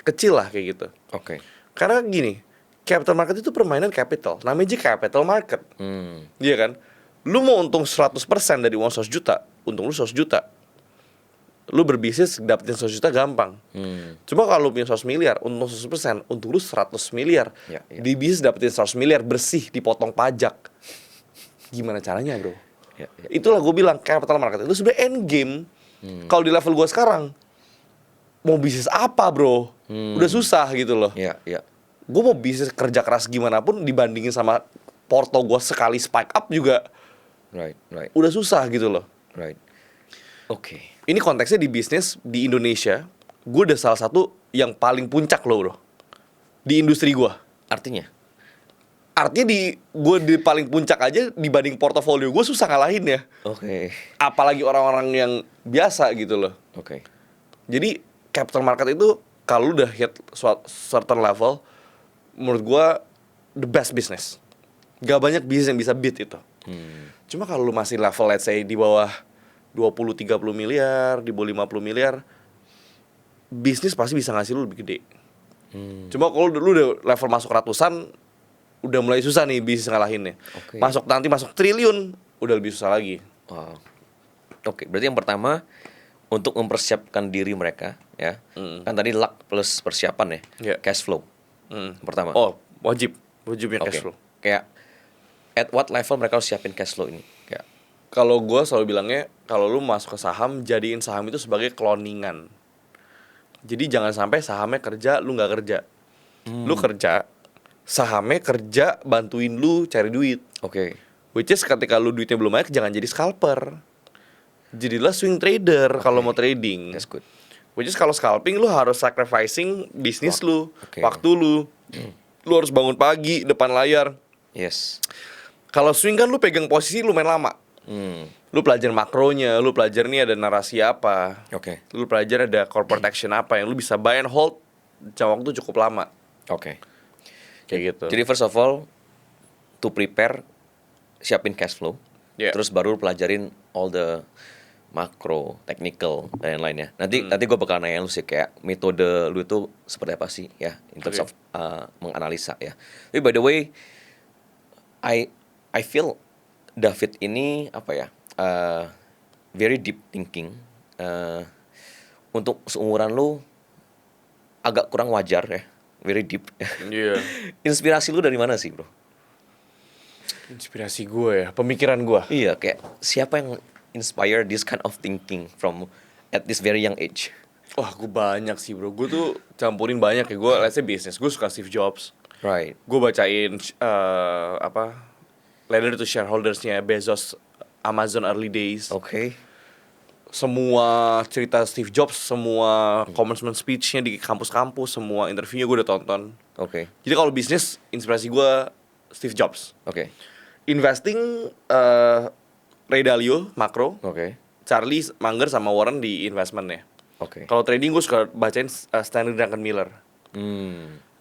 kecil lah kayak gitu. Oke. Karena gini, capital market itu permainan capital. Namanya aja capital market. Iya kan? Lu mau untung 100% dari uang 100 juta, untung lu 100 juta. Lu berbisnis dapetin 100 juta gampang. Cuma kalau lu punya 100 miliar, untung 100%, untung lu 100 miliar. Ya, ya. Di bisnis dapetin 100 miliar bersih, dipotong pajak. Gimana caranya, bro? Ya, ya. Itulah gue bilang capital market itu sebenarnya end game. Kalau di level gue sekarang mau bisnis apa bro? Udah susah gitu loh. Ya, ya. Gue mau bisnis kerja keras gimana pun dibandingin sama porto gue sekali spike up juga Right, right, udah susah gitu loh. right. Oke. Ini konteksnya di bisnis di Indonesia, gue udah salah satu yang paling puncak loh bro di industri gue. Artinya? Artinya gue di paling puncak aja dibanding portofolio gue susah ngalahin ya. Oke. Apalagi orang-orang yang biasa gitu loh. Oke. Jadi capital market itu kalau lu udah hit certain level, menurut gue the best business. Gak banyak bisnis yang bisa beat itu. Cuma kalau lu masih level let's say di bawah 20-30 miliar, di bawah 50 miliar, bisnis pasti bisa ngasih lu lebih gede. Cuma kalau lu udah level masuk ratusan, udah mulai susah nih bisnis ngalahinnya. Oke. Masuk triliun, udah lebih susah lagi. Wow. Oke, berarti yang pertama untuk mempersiapkan diri mereka ya. Kan tadi luck plus persiapan ya. Iya. Cash flow. Yang pertama. Oh, wajibnya Oke. cash flow. Kayak at what level mereka harus siapin cash flow ini? Kayak Kalau gue selalu bilangnya, kalau lu masuk ke saham, jadiin saham itu sebagai cloningan. Jadi jangan sampai sahamnya kerja, lu nggak kerja. Lu kerja, sahamnya kerja bantuin lu cari duit. oke. Which is ketika lu duitnya belum naik, jangan jadi scalper. Jadilah swing trader kalau mau trading. That's good. Which is kalau scalping lu harus sacrificing bisnis lu, Oke. waktu lu. Lu harus bangun pagi depan layar. Yes. Kalau swing kan lu pegang posisi lumayan lama. Lu pelajar makronya, lu pelajar nih ada narasi apa. Oke. Lu pelajar ada corporate action apa yang lu bisa buy and hold jangka waktu cukup lama. Oke. Kayak gitu. Jadi first of all to prepare siapin cash flow. Yeah. Terus baru pelajarin all the makro, technical dan lain-lainnya. Nanti gue bakal nanya lu sih kayak metode lu itu seperti apa sih ya in terms Okay. of menganalisa ya. Tapi by the way I feel David ini apa ya? Very deep thinking. Untuk seumuran lu agak kurang wajar ya. Very deep. Iya. Inspirasi lu dari mana sih, bro? Inspirasi gue ya, pemikiran gue. Iya, kayak siapa yang inspire this kind of thinking from at this very young age? Wah, gue banyak sih bro. Gue tuh campurin banyak ya. Gue let's say bisnis. Gue suka Steve Jobs. Right. Gue bacain Letter to Shareholders-nya Bezos, Amazon Early Days. Oke. Semua cerita Steve Jobs, semua commencement speech-nya di kampus-kampus, semua interviewnya gue udah tonton. Oke. Jadi kalau bisnis, inspirasi gue Steve Jobs. Oke. Investing, Ray Dalio, makro. Oke. Charlie Munger sama Warren di investment-nya. Oke. Kalau trading gue suka bacain Stanley Druckenmiller.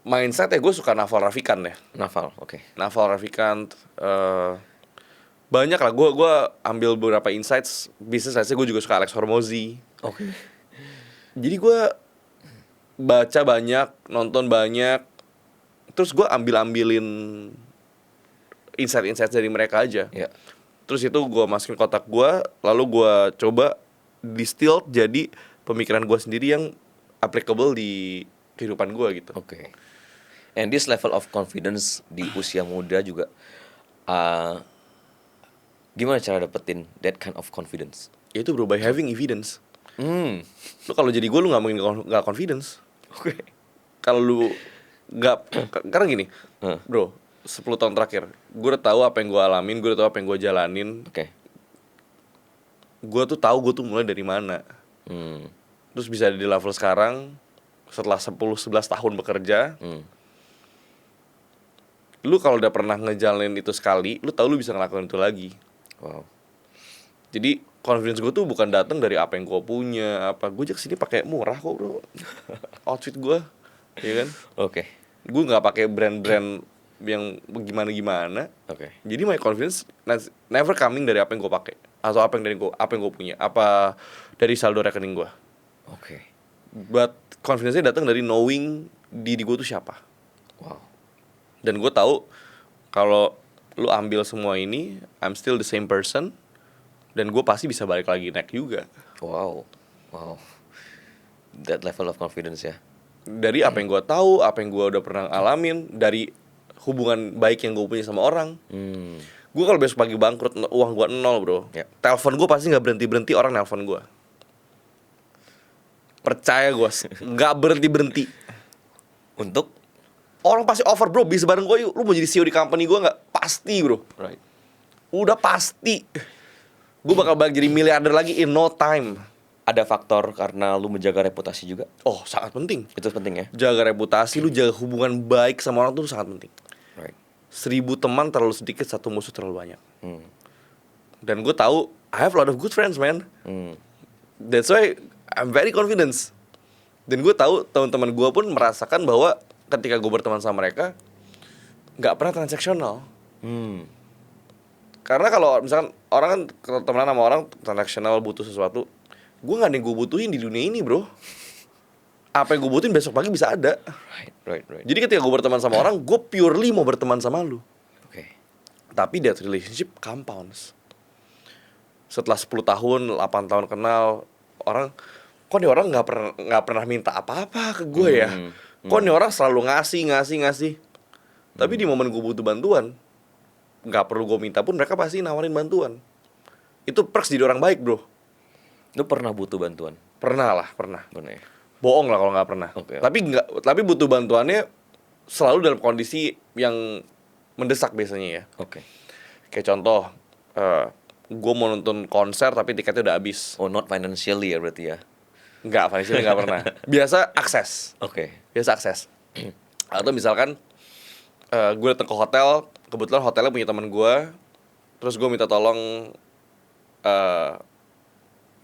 Mindset ya gue suka Naval Ravikant ya. Naval. Oke. Naval Ravikant, banyak lah. Gue ambil beberapa insights bisnis. Saya gue juga suka Alex Hormozi. Oke. Jadi gue baca banyak, nonton banyak, terus gue ambilin insight dari mereka aja. Ya. Terus itu gue masukin kotak gue, lalu gue coba distill jadi pemikiran gue sendiri yang applicable di kehidupan gue gitu. Oke. And this level of confidence di usia muda juga gimana cara dapetin that kind of confidence? Ya itu bro, by having evidence. Lu kalau jadi gue, lu nggak mungkin nggak confidence. Oke. Kalau lu nggak, karena gini, bro, 10 tahun terakhir, gue udah tahu apa yang gue alamin, gue udah tahu apa yang gue jalanin. Oke. Gue tuh tahu gue tuh mulai dari mana. Terus bisa di level sekarang, setelah 10-11 tahun bekerja, lu kalau udah pernah ngejalanin itu sekali, lu tahu lu bisa ngelakuin itu lagi. Wow. Jadi confidence gue tuh bukan datang dari apa yang gue punya, apa gue aja kesini pakai murah kok bro, outfit gue, ya kan? Oke. Gue nggak pakai brand-brand yang gimana. Oke. Jadi my confidence never coming dari apa yang gue pakai atau apa yang gue punya, apa dari saldo rekening gue. Oke. But confidence-nya datang dari knowing diri gue tuh siapa. Wow. Dan gue tahu kalau lu ambil semua ini, I'm still the same person, dan gue pasti bisa balik lagi naik juga. Wow. That level of confidence ya. Dari apa yang gue tahu, apa yang gue udah pernah alamin, dari hubungan baik yang gue punya sama orang. Gue kalau besok pagi bangkrut, uang gue nol bro. Ya. Telepon gue pasti nggak berhenti orang nelpon gue. Percaya gue, nggak berhenti. Untuk Orang pasti offer bro, bisa bareng gue yuk. Lu mau jadi CEO di company gue nggak? Pasti bro. right. Udah pasti. Gue bakal balik jadi miliarder lagi in no time. Ada faktor karena lu menjaga reputasi juga. Oh sangat penting. Itu penting ya. Jaga reputasi, lu jaga hubungan baik sama orang tuh sangat penting. Right. 1000 teman terlalu sedikit, 1 musuh terlalu banyak. Hmm. Dan gue tahu I have a lot of good friends man. Hmm. That's why I'm very confident. Dan gue tahu teman-teman gue pun merasakan bahwa ketika gue berteman sama mereka nggak pernah transaksional. Hmm. Karena kalau misalkan orang kan temenan sama orang transaksional butuh sesuatu, gue nggak ada yang gue butuhin di dunia ini bro. Apa yang gue butuhin besok pagi bisa ada. Right. Jadi ketika gue berteman sama orang, gue purely mau berteman sama lu. Oke. Tapi that relationship compounds. Setelah 10 tahun, 8 tahun kenal, orang kok nih orang nggak pernah minta apa-apa ke gue ya. Kok nih orang selalu ngasih. Tapi di momen gue butuh bantuan, nggak perlu gue minta pun mereka pasti nawarin bantuan. Itu perks jadi orang baik bro. Lu pernah butuh bantuan? Pernah. Benar ya? Bohong lah kalau nggak pernah. Oke. Tapi butuh bantuannya selalu dalam kondisi yang mendesak biasanya ya. Oke. Kayak contoh, gue mau nonton konser tapi tiketnya udah habis. Oh, not financially ya berarti ya? Nggak, financially nggak pernah. Biasa akses. Oke. Biasa akses. Atau misalkan gue datang ke hotel, kebetulan hotelnya punya teman gue, terus gue minta tolong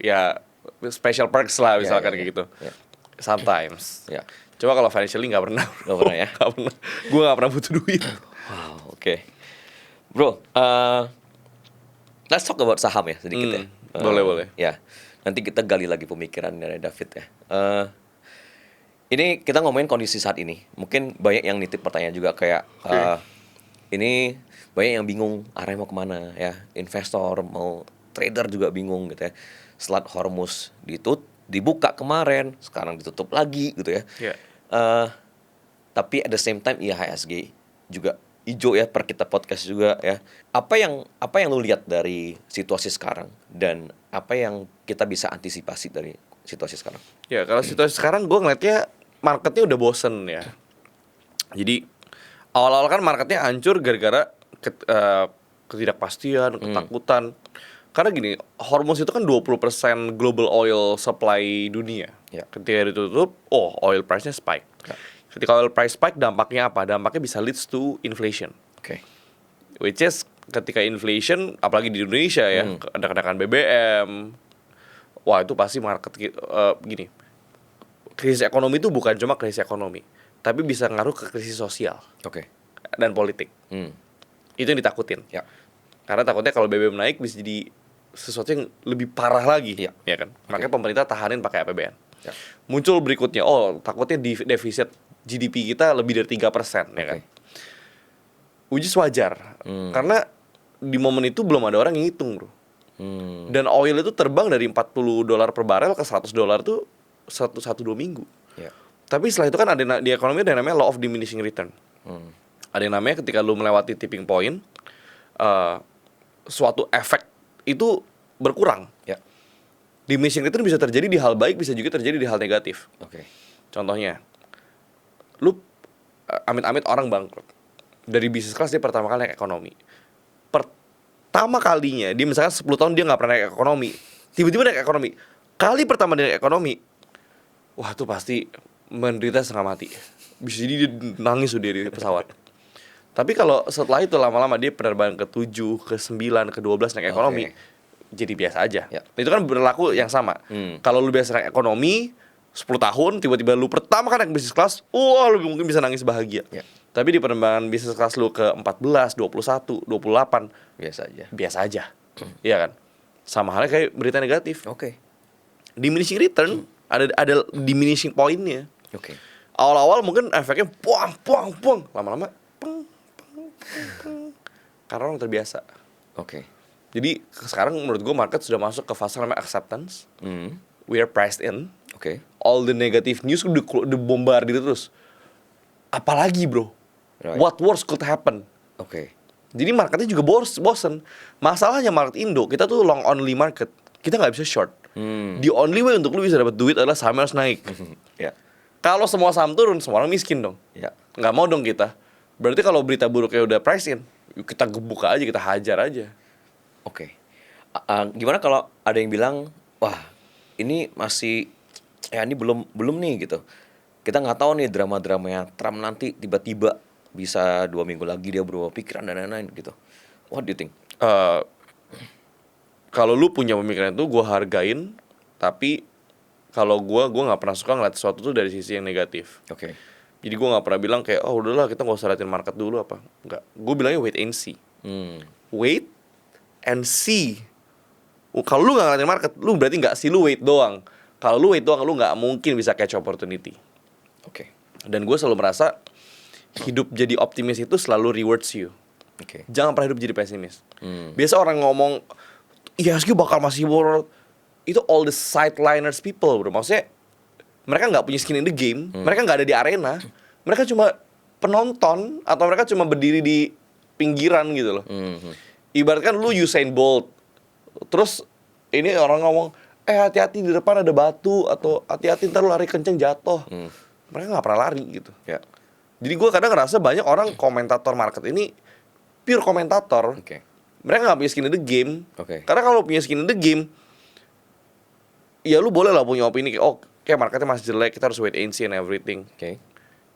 ya special perks lah misalkan kayak gitu. Ya. Sometimes. Ya. Coba kalau financially nggak pernah. Nggak pernah ya? Nggak pernah. Gue nggak pernah butuh duit. Wow, oke. Bro, let's talk about saham ya sedikit ya. Boleh. Ya, nanti kita gali lagi pemikiran dari David ya. Ini kita ngomongin kondisi saat ini. Mungkin banyak yang nitip pertanyaan juga kayak, ini banyak yang bingung arahnya mau kemana ya. Investor mau trader juga bingung gitu ya. Selat Hormuz dibuka kemarin, sekarang ditutup lagi gitu ya. Yeah. Tapi at the same time IHSG juga hijau ya per kita podcast juga ya. Apa yang lu lihat dari situasi sekarang dan apa yang kita bisa antisipasi dari situasi sekarang? Ya kalau situasi sekarang gue ngeliatnya marketnya udah bosen ya. Jadi awal-awal kan marketnya hancur gara-gara ketidakpastian, ketakutan. Karena gini, Hormuz itu kan 20% global oil supply dunia. Ya. Ketika ditutup, oil price-nya spike. Ya. Ketika oil price spike, dampaknya apa? Dampaknya bisa leads to inflation. Oke. Which is ketika inflation, apalagi di Indonesia ya, ada kenaikan BBM. Wah itu pasti market gini. Krisis ekonomi itu bukan cuma krisis ekonomi, tapi bisa ngaruh ke krisis sosial Oke. dan politik. Itu yang ditakutin. Ya. Karena takutnya kalau BBM naik bisa jadi sesuatu yang lebih parah lagi, Iya. ya kan? Makanya pemerintah tahanin pakai APBN. Ya. Muncul berikutnya, takutnya defisit GDP kita lebih dari 3%, ya kan? Which is wajar, karena di momen itu belum ada orang yang ngitung, bro. Dan oil itu terbang dari $40 per barel ke $100 tuh 1-2 minggu. Ya. Tapi setelah itu kan ada di ekonomi ada yang namanya law of diminishing return. Ada yang namanya ketika lu melewati tipping point, suatu efek itu berkurang. Ya. Diminishing return bisa terjadi di hal baik, bisa juga terjadi di hal negatif. Oke. Contohnya, lu amit-amit orang bangkrut. Dari bisnis kelas dia pertama kali naik ekonomi. Pertama kalinya, dia misalkan 10 tahun dia nggak pernah naik ekonomi. Tiba-tiba naik ekonomi. Kali pertama dia naik ekonomi, wah tuh pasti menderita setengah mati. Bisa jadi dia nangis tuh di pesawat. Tapi kalau setelah itu lama-lama dia penerbangan ke-7, ke-9, ke-12 naik ekonomi, jadi biasa aja. Ya. Itu kan berlaku yang sama. Kalau lu biasa naik ekonomi 10 tahun, tiba-tiba lu pertama kan naik bisnis kelas, lu mungkin bisa nangis bahagia. Ya. Tapi di penerbangan bisnis kelas lu ke 14, 21, 28, Biasa aja. Iya kan? Sama halnya kayak berita negatif. Oke. Diminishing return ada diminishing point-nya. Oke. Awal-awal mungkin efeknya puang. Lama-lama peng. Karena orang terbiasa. Oke. Jadi sekarang menurut gue market sudah masuk ke fase namanya acceptance. We are priced in. Oke. All the negative news udah bombardir terus. Apalagi bro? Right. What worse could happen? Oke. Jadi marketnya juga bosen. Masalahnya market Indo, kita tuh long only market. Kita nggak bisa short. The only way untuk lu bisa dapat duit adalah saham harus naik. Ya. Kalau semua saham turun, semua orang miskin dong. Ya. Nggak mau dong kita. Berarti kalau berita buruknya udah price in, yuk kita gebuk aja, kita hajar aja. Oke. Gimana kalau ada yang bilang, wah ini masih, ya ini belum nih gitu. Kita nggak tahu nih drama-dramanya Trump nanti tiba-tiba bisa 2 minggu lagi dia berubah pikiran dan lain-lain gitu. What do you think? Kalau lu punya pemikiran itu, gue hargain. Tapi kalau gue nggak pernah suka ngeliat sesuatu tuh dari sisi yang negatif. Oke. Jadi gue nggak pernah bilang kayak, oh udahlah kita nggak usah liatin market dulu apa. Nggak. Gue bilangnya wait and see. Wait and see. Kalau lu nggak ngeliatin market, lu berarti nggak see, lu wait doang. Kalau lu wait doang, lu nggak mungkin bisa catch opportunity. Oke. Dan gue selalu merasa hidup jadi optimis itu selalu rewards you. Oke. Jangan pernah hidup jadi pesimis. Biasa orang ngomong IHSG bakal masih world, itu all the sideliners people bro. Maksudnya mereka nggak punya skin in the game, mereka nggak ada di arena, mereka cuma penonton atau mereka cuma berdiri di pinggiran gitu loh. Ibaratkan lu Usain Bolt, terus ini orang ngomong hati-hati di depan ada batu, atau hati-hati ntar lu lari kenceng jatuh. Mereka nggak pernah lari gitu. Ya. Jadi gue kadang ngerasa banyak orang komentator market ini pure komentator. Oke. Mereka nggak punya skin in the game. Oke. Karena kalau punya skin in the game, ya lu boleh lah punya opini kayak, oh kayak marketnya masih jelek, kita harus wait and see and everything. Oke.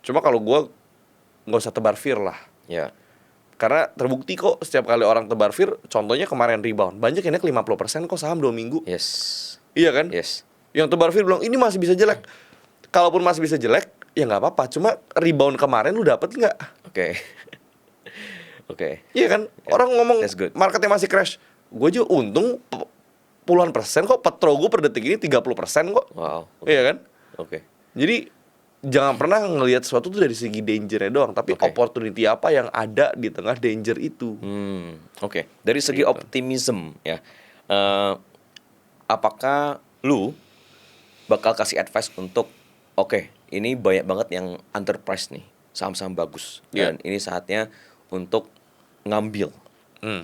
Cuma kalau gue nggak usah tebar fear lah. Ya. Karena terbukti kok setiap kali orang tebar fear, contohnya kemarin rebound, banyak yang naik 50% kok saham 2 minggu. Yes. Iya kan? Yes. Yang tebar fear bilang ini masih bisa jelek. Kalaupun masih bisa jelek, ya nggak apa-apa. Cuma rebound kemarin lu dapet nggak? Oke. Oke. Iya kan? Orang ngomong That's good. marketnya masih crash. Gue aja untung puluhan persen kok. Petro gue per detik ini 30% kok. Wow. Iya kan? Oke. Jadi jangan pernah ngelihat sesuatu tuh dari segi dangernya doang, tapi Oke. opportunity apa yang ada di tengah danger itu. Oke. Dari segi Gitu. optimism ya, apakah lu bakal kasih advice untuk oke, ini banyak banget yang underpriced nih, saham-saham bagus, Iya. dan ini saatnya untuk ngambil Hmm.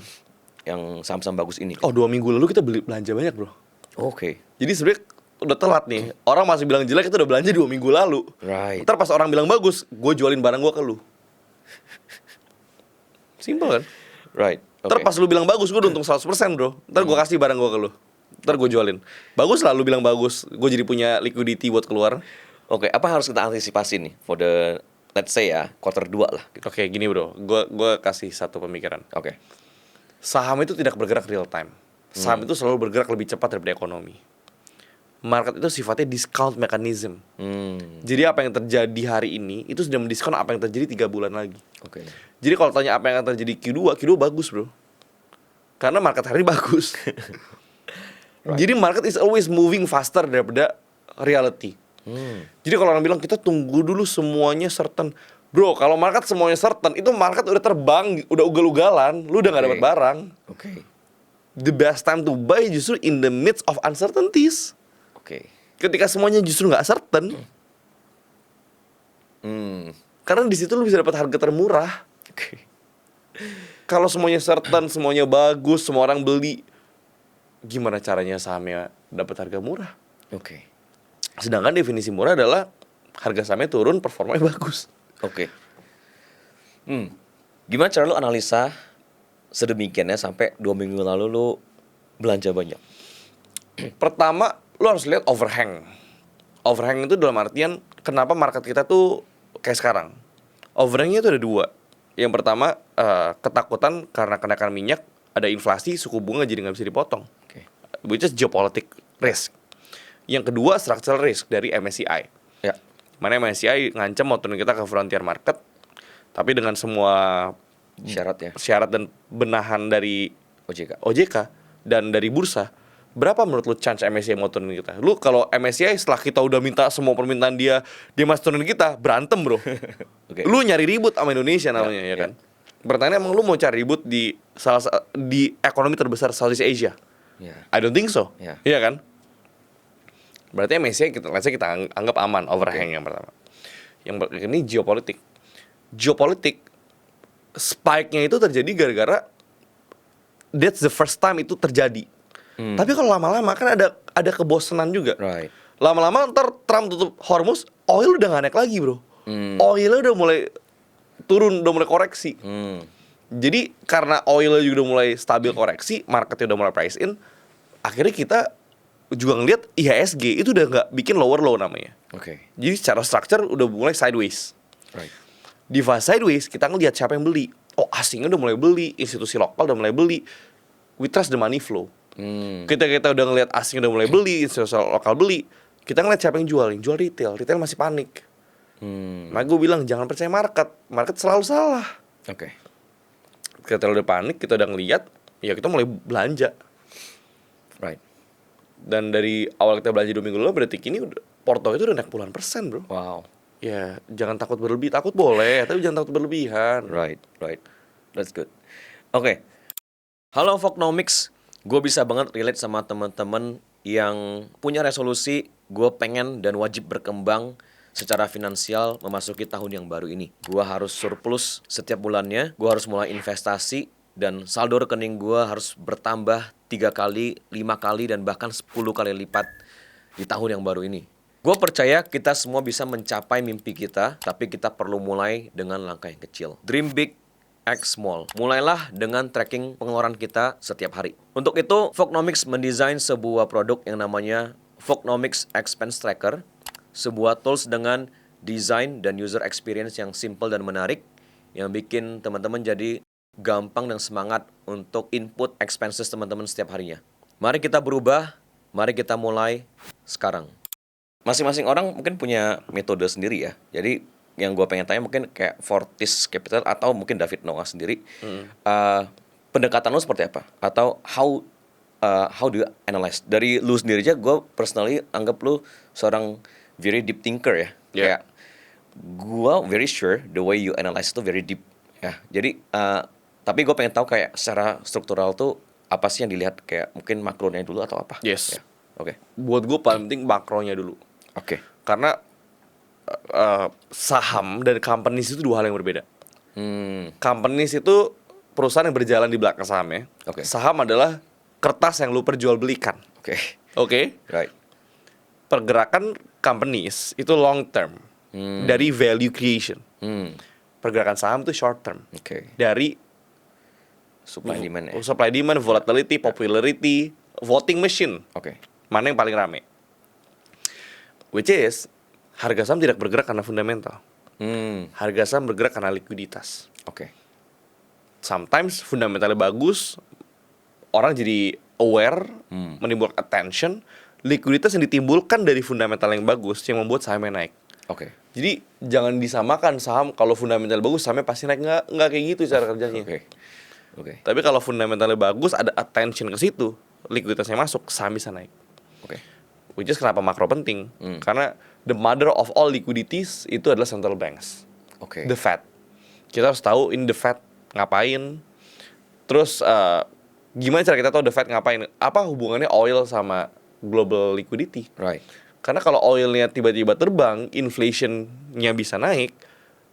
yang saham-saham bagus ini. Oh 2 minggu lalu kita belanja banyak bro. Oke. Jadi sebenarnya udah telat nih. Orang masih bilang jelek, kita udah belanja 2 minggu lalu. Right. Ntar pas orang bilang bagus, gue jualin barang gue ke lu. Simple kan? Right. Ntar pas lu bilang bagus, gue udah untung 100% bro. Ntar gue kasih barang gue ke lu. Ntar gue jualin. Bagus lah lu bilang bagus, gue jadi punya liquidity buat keluar. Oke, apa yang harus kita antisipasi nih for the let's say ya quarter 2 lah gitu. Oke, gini bro, gue kasih satu pemikiran. Oke. Saham itu tidak bergerak real time. Saham itu selalu bergerak lebih cepat daripada ekonomi. Market itu sifatnya discount mechanism. Jadi apa yang terjadi hari ini itu sudah mendiskon apa yang terjadi 3 bulan lagi. Oke. Jadi kalau tanya apa yang akan terjadi Q2 bagus bro. Karena market hari ini bagus. Jadi market is always moving faster daripada reality. Jadi kalau orang bilang kita tunggu dulu semuanya certain, bro, kalau market semuanya certain, itu market udah terbang, udah ugal-ugalan, lu udah nggak dapat barang. Oke. The best time to buy justru in the midst of uncertainties. Oke. Ketika semuanya justru nggak certain, karena di situ lu bisa dapat harga termurah. Oke. Kalau semuanya certain, semuanya bagus, semua orang beli, gimana caranya sahamnya dapat harga murah? Oke. Sedangkan definisi murah adalah harga sahamnya turun, performanya bagus. Oke. Gimana cara lu analisa sedemikiannya sampai 2 minggu lalu lu belanja banyak? Pertama, lu harus lihat overhang. Overhang itu dalam artian kenapa market kita tuh kayak sekarang. Overhangnya itu ada 2. Yang pertama, ketakutan karena kenaikan minyak, ada inflasi, suku bunga jadi nggak bisa dipotong. Oke. Which is geopolitical risk. Yang kedua, structural risk dari MSCI. Ya. Mana MSCI ngancam mau turun kita ke frontier market, tapi dengan semua syarat dan benahan dari OJK dan dari bursa, berapa menurut lu chance MSCI mau turunin kita? Lu kalau MSCI setelah kita udah minta semua permintaan dia masih turunin kita, berantem bro. Oke. Lu nyari ribut sama Indonesia namanya ya kan? Pertanyaan, emang lu mau cari ribut di ekonomi terbesar Southeast Asia? Ya. I don't think so. Ya. Iya kan? Berarti MSCI kita anggap aman, overhang yang pertama. Yang ini geopolitik. Geopolitik spike-nya itu terjadi gara-gara that's the first time itu terjadi. Tapi kalau lama-lama kan ada kebosanan juga. Right. Lama-lama ntar Trump tutup Hormuz, oil udah gak naik lagi bro. Oilnya udah mulai turun, udah mulai koreksi. Jadi karena oilnya juga udah mulai stabil koreksi, marketnya udah mulai price in, akhirnya kita juga ngeliat IHSG itu udah gak bikin lower low namanya. Oke. Jadi secara structure udah mulai sideways. Right. Di fase sideways kita ngeliat siapa yang beli. Oh asingnya udah mulai beli, institusi lokal udah mulai beli. We trust the money flow. Kita udah ngeliat asing udah mulai beli, institusi lokal beli. Kita ngeliat siapa yang jual retail masih panik. Nah gue bilang jangan percaya market selalu salah. Oke. Kita udah panik, kita udah ngeliat, ya kita mulai belanja. Right. Dan dari awal kita belanja 2 minggu lalu berarti kini udah, porto itu udah naik puluhan persen bro. Wow. Ya jangan takut berlebih, takut boleh, tapi jangan takut berlebihan. Right. That's good. Oke. Halo Voknomics, gue bisa banget relate sama teman-teman yang punya resolusi gue pengen dan wajib berkembang secara finansial memasuki tahun yang baru ini. Gue harus surplus setiap bulannya, gue harus mulai investasi, dan saldo rekening gue harus bertambah 3 kali, 5 kali, dan bahkan 10 kali lipat di tahun yang baru ini. Gue percaya kita semua bisa mencapai mimpi kita, tapi kita perlu mulai dengan langkah yang kecil. Dream big, act small. Mulailah dengan tracking pengeluaran kita setiap hari. Untuk itu, Voknomics mendesain sebuah produk yang namanya Voknomics Expense Tracker, sebuah tools dengan desain dan user experience yang simple dan menarik, yang bikin teman-teman jadi gampang dan semangat untuk input expenses teman-teman setiap harinya. Mari kita berubah, mari kita mulai sekarang. Masing-masing orang mungkin punya metode sendiri ya. Jadi yang gue pengen tanya mungkin kayak Fortis Capital atau mungkin David Noah sendiri. Pendekatan lo seperti apa? Atau how do you analyze? Dari lu sendiri aja, gue personally anggap lu seorang very deep thinker ya. Yeah. Kayak gue very sure the way you analyze itu very deep ya. Jadi tapi gue pengen tahu kayak secara struktural tuh apa sih yang dilihat, kayak mungkin makronya dulu atau apa? Yes. Ya. Oke. Buat gue paling penting makronya dulu. Oke. Karena saham dan companies itu 2 hal yang berbeda. Companies itu perusahaan yang berjalan di belakang sahamnya. Oke. Saham adalah kertas yang lu perjualbelikan. Oke. Oke? Right. Pergerakan companies itu long term dari value creation. Pergerakan saham itu short term Oke. dari Supply demand ya. supply demand, volatility, popularity, voting machine. Oke. Mana yang paling rame? Which is harga saham tidak bergerak karena fundamental. Harga saham bergerak karena likuiditas. Oke. Sometimes fundamentalnya bagus, orang jadi aware, menimbulkan attention, likuiditas yang ditimbulkan dari fundamental yang bagus yang membuat sahamnya naik. Oke. Jadi jangan disamakan saham kalau fundamental bagus sahamnya pasti naik, nggak kayak gitu cara kerjanya. Oke. Tapi kalau fundamentalnya bagus, ada attention ke situ, likuiditasnya masuk, saham bisa naik. Oke. Which is kenapa makro penting? Karena the mother of all liquidities itu adalah central banks. Oke. The Fed. Kita harus tahu in the Fed ngapain. Terus gimana cara kita tahu the Fed ngapain? Apa hubungannya oil sama global liquidity? Right. Karena kalau oilnya tiba-tiba terbang, inflationnya bisa naik,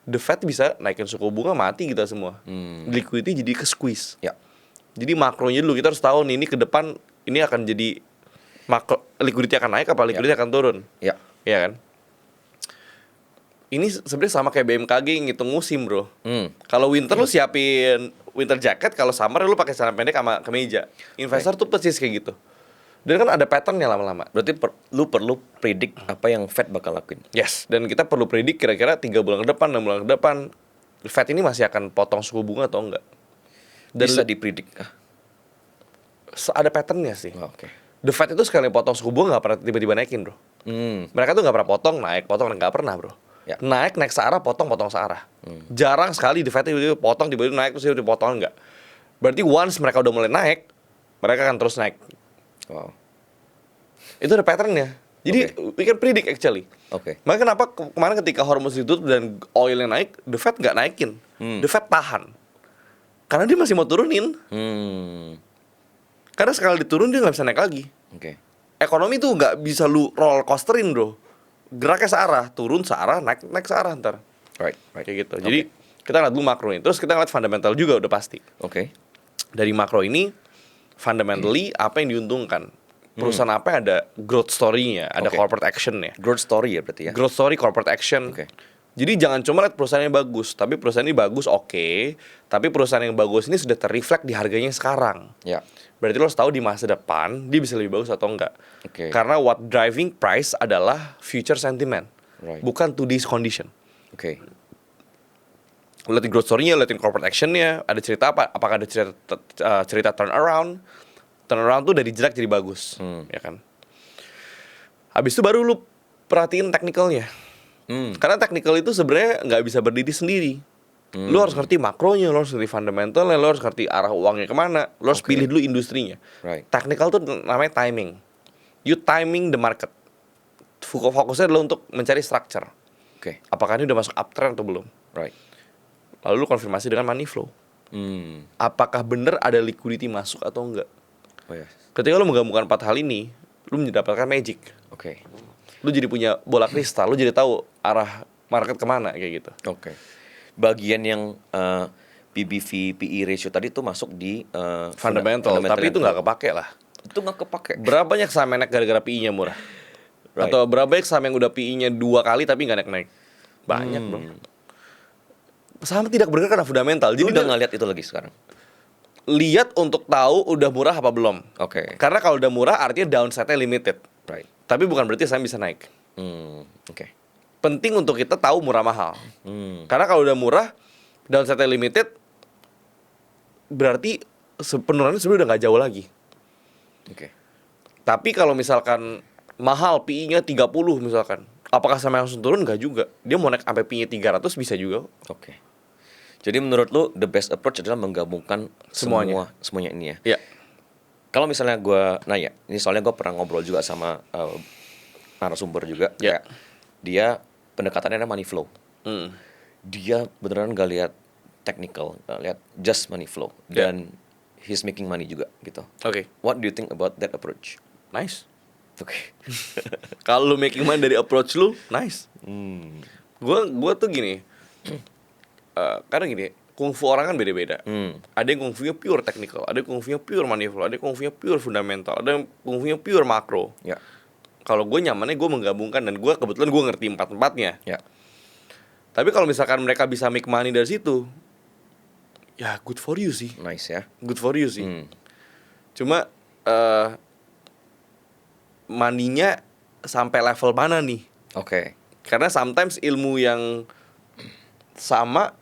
the Fed bisa naikin suku bunga, mati kita semua. Liquidity jadi ke squeeze. Ya. Jadi makronya dulu kita harus tahu nih, ini ke depan ini akan jadi makro, liquidity akan naik apa liquidity akan turun. Ya. Iya kan? Ini sebenarnya sama kayak BMKG ngitung musim, bro. Kalau winter lu siapin winter jacket, kalau summer lu pakai celana pendek sama kemeja. Investor tuh persis kayak gitu. Dan kan ada patternnya lama-lama. Berarti lu perlu predict apa yang Fed bakal lakuin. Yes, dan kita perlu predik kira-kira 3 bulan ke depan, 6 bulan ke depan, Fed ini masih akan potong suku bunga atau enggak. Dan Bisa dipredict. ada patternnya sih. Oh, oke. The Fed itu sekali potong suku bunga nggak pernah tiba-tiba naikin, bro. Mereka tuh nggak pernah potong, naik, nggak pernah, bro. Ya. Naik searah, potong searah. Jarang sekali The Fed tiba-tiba potong, tiba-tiba naik, terus tiba-tiba potong, enggak. Berarti once mereka udah mulai naik, mereka akan terus naik. Wow. Itu ada patternnya. Jadi we can predict actually. Oke. Makanya kenapa kemarin ketika Hormuz ditutup dan oilnya naik, The Fed nggak naikin, The Fed tahan, karena dia masih mau turunin. Karena sekali diturun dia nggak bisa naik lagi. Oke. Ekonomi tuh nggak bisa lu roller coasterin, bro. Geraknya searah, turun searah, naik searah ntar. Right. Kayak gitu. Jadi Kita ngeliat dulu makro ini, terus kita ngeliat fundamental juga udah pasti. Oke. Dari makro ini, fundamentally apa yang diuntungkan? Perusahaan apa yang ada growth story-nya, ada Oke. corporate action-nya. Growth story ya berarti ya. Growth story, corporate action. Oke. Jadi jangan cuma lihat perusahaan yang bagus, tapi perusahaan ini bagus oke, tapi perusahaan yang bagus ini sudah terreflect di harganya sekarang. Ya. Berarti lo harus tahu di masa depan dia bisa lebih bagus atau enggak. Oke. Karena what driving price adalah future sentiment, Right. bukan today's condition. Oke. Liatin growth story-nya, liatin corporate action-nya, ada cerita apa? Apakah ada cerita turnaround? Turnaround tuh dari jelek jadi bagus, ya kan? Habis itu baru lu perhatiin technical-nya. Karena technical itu sebenarnya nggak bisa berdiri sendiri. Lu harus ngerti makronya, lu harus ngerti fundamentalnya, lu harus ngerti arah uangnya kemana, lu harus pilih dulu industrinya. Right. Technical tuh namanya timing. You timing the market. Fokusnya adalah untuk mencari structure. Oke. Apakah ini udah masuk uptrend atau belum? Right. Lalu lu konfirmasi dengan money flow. Apakah bener ada liquidity masuk atau enggak? Oh ya. Ketika lu menggabungkan 4 hal ini, lu mendapatkan magic. Oke. Lu jadi punya bola kristal, lu jadi tahu arah market kemana kayak gitu. Oke. Bagian yang PBV PE ratio tadi tuh masuk di Fundamental, tapi itu nggak kepake lah. Itu nggak kepake. Berapa banyak saham yang naik gara-gara PI-nya murah? Right. Atau berapa banyak saham yang udah PI-nya 2 kali tapi nggak naik-naik? Banyak bro. Saham tidak bergerak karena fundamental. Lu Jadi udah nggak lihat itu lagi sekarang. lihat untuk tahu udah murah apa belum. Oke. Karena kalau udah murah artinya downside-nya limited. Right. Tapi bukan berarti saham bisa naik. Oke. Penting untuk kita tahu murah mahal. Karena kalau udah murah, downside limited, berarti penurunannya sebenarnya udah nggak jauh lagi. Oke. Tapi kalau misalkan mahal PI-nya 30 misalkan, apakah sama langsung turun? Nggak juga. Dia mau naik sampai PI-nya 300 bisa juga. Oke. Jadi menurut lu the best approach adalah menggabungkan Semuanya. semuanya ini ya. Ya. Kalau misalnya gue nanya, ini soalnya gue pernah ngobrol juga sama narasumber juga, Ya. kayak dia pendekatannya adalah money flow. Dia beneran gak lihat technical, gak lihat just money flow, Ya. dan he's making money juga gitu. Oke. What do you think about that approach? Nice. Oke. Kalau lu making money dari approach lu, nice. Gua tuh gini. Karena gini, kungfu orang kan beda-beda. Ada yang kungfunya pure technical, ada yang kungfunya pure money flow, ada yang kungfunya pure fundamental, ada yang kungfunya pure makro. Ya. Kalau gue nyamannya gue menggabungkan, dan gue kebetulan gue ngerti empat-empatnya. Ya. Tapi kalau misalkan mereka bisa make money dari situ, ya good for you sih, Nice ya. good for you sih. Cuma money-nya sampai level mana nih? Oke. Karena sometimes ilmu yang sama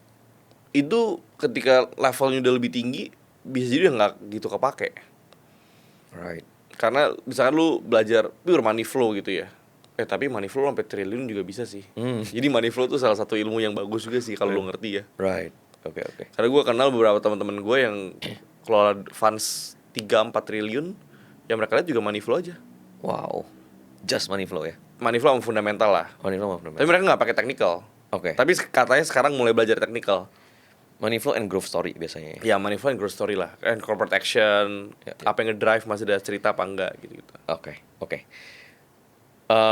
itu ketika levelnya udah lebih tinggi bisa jadi udah nggak gitu kepake. Right. Karena misalkan lu belajar pure money flow gitu ya, tapi money flow sampai triliun juga bisa sih. Jadi money flow tuh salah satu ilmu yang bagus juga sih kalau lu ngerti ya. Right. Oke. Karena gue kenal beberapa teman-teman gue yang kelola funds 3-4 triliun, yang mereka lihat juga money flow aja. Wow. Just money flow ya. Money flow sama fundamental lah. Money flow Tapi mereka nggak pakai technical. Oke. Tapi katanya sekarang mulai belajar technical. Money flow and growth story biasanya ya. Ya money flow and growth story lah, and corporate action, Ya. apa yang ngedrive, masih ada cerita apa enggak gitu-gitu. Oke.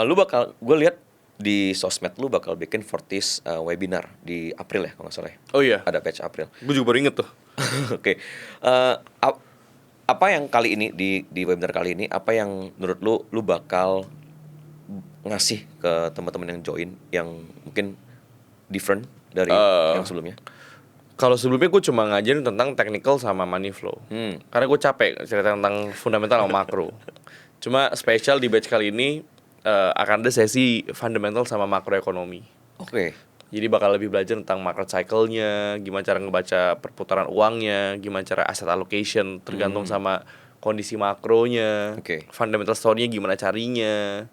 Lu bakal, gue lihat di sosmed lu bakal bikin Fortis webinar di April ya kalau nggak salah ya. Oh iya, Ada batch April. gue juga baru inget tuh. Oke. Apa yang kali ini di webinar kali ini, apa yang menurut lu bakal ngasih ke teman-teman yang join yang mungkin different dari yang sebelumnya? Kalau sebelumnya gue cuma ngajarin tentang technical sama money flow. Karena gue capek cerita tentang fundamental sama makro. Cuma spesial di batch kali ini akan ada sesi fundamental sama makroekonomi. Oke. Jadi bakal lebih belajar tentang market cycle-nya, gimana cara ngebaca perputaran uangnya, gimana cara asset allocation tergantung sama kondisi makronya, Oke. fundamental story-nya gimana carinya.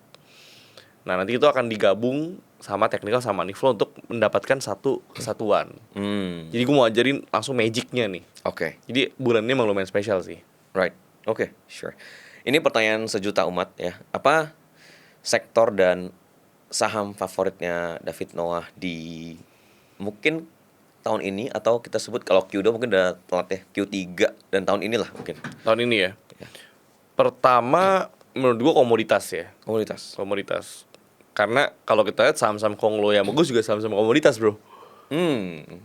Nah nanti itu akan digabung sama technical sama money flow untuk mendapatkan satu kesatuan. Jadi gue mau ajarin langsung magic-nya nih. Oke. Jadi bulan ini emang lumayan spesial sih. Right. Oke, sure. Ini pertanyaan sejuta umat ya. Apa sektor dan saham favoritnya David Noah di mungkin tahun ini, atau kita sebut kalau Q2 mungkin udah telat ya, Q3 dan tahun inilah mungkin. Tahun ini ya. Pertama menurut gue komoditas ya. Komunitas. Komoditas. Karena kalau kita lihat saham-saham konglo yang bagus juga saham-saham komoditas bro.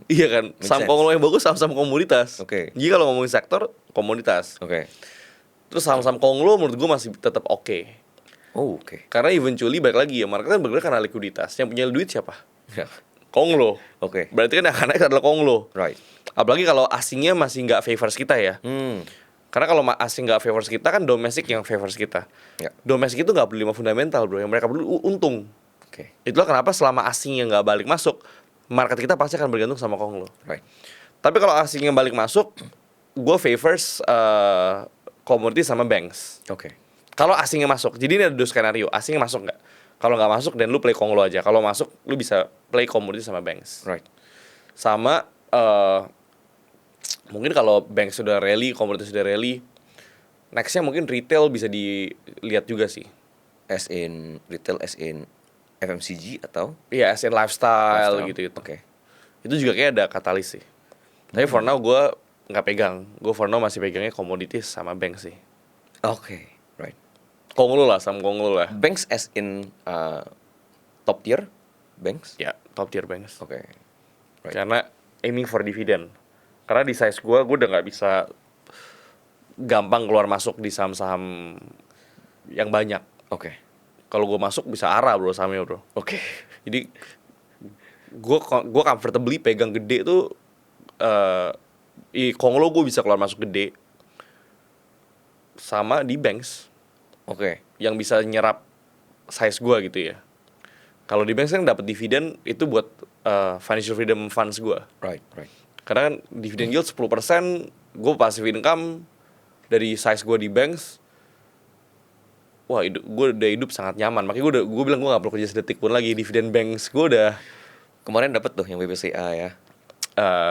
Iya kan, Make saham sense. konglo yang bagus saham-saham komoditas. Oke. Jadi kalau ngomongin sektor komoditas, Oke. terus saham-saham konglo menurut gue masih tetap oke. Oh, oke. Karena eventually balik lagi ya, market kan bergerak karena likuiditas. Yang punya duit siapa? Ya. Konglo. Oke. Berarti kan yang akan naik adalah konglo. Right. Apalagi kalau asingnya masih nggak favors kita ya. Karena kalau asing nggak favors kita kan domestik yang favors kita. Ya. Domestik itu nggak peduli sama fundamental bro, yang mereka peduli untung. Oke. Itulah kenapa selama asingnya nggak balik masuk, market kita pasti akan bergantung sama konglo. Right. Tapi kalau asingnya balik masuk, gue favors commodity sama banks. Oke. Kalau asingnya masuk, jadi ini ada dua skenario. Asingnya masuk nggak? Kalau nggak masuk, dan lu play konglo aja. Kalau masuk, lu bisa play commodity sama banks. Right. Sama mungkin kalau bank sudah rally, komoditas sudah rally, nextnya mungkin retail bisa dilihat juga sih. As in retail, as in FMCG atau Iya, as in lifestyle lifestyle? gitu. Oke. Itu juga kayak ada katalis sih. Tapi for now gue nggak pegang. Gue for now masih pegangnya komoditas sama bank sih. Oke. Right. Konglo lah, sama konglo lah. Banks as in top tier banks. Ya, top tier banks. Oke. Right. Karena aiming for dividend. Karena di size gue udah nggak bisa gampang keluar masuk di saham-saham yang banyak. Oke. Kalau gue masuk bisa arah bro sahamnya bro. Oke. Jadi gue comfortably pegang gede tuh konglo gue bisa keluar masuk gede sama di banks Oke. yang bisa nyerap size gue gitu ya. Kalau di banks kan dapat dividen itu buat financial freedom funds gue. Right. Right. Karena kan dividen yield 10%, gue passive income dari size gue di banks. Wah, gue udah hidup sangat nyaman. Makanya gue bilang gue gak perlu kerja sedetik pun lagi. Dividen banks gue udah Kemarin dapat tuh yang BBCA ya.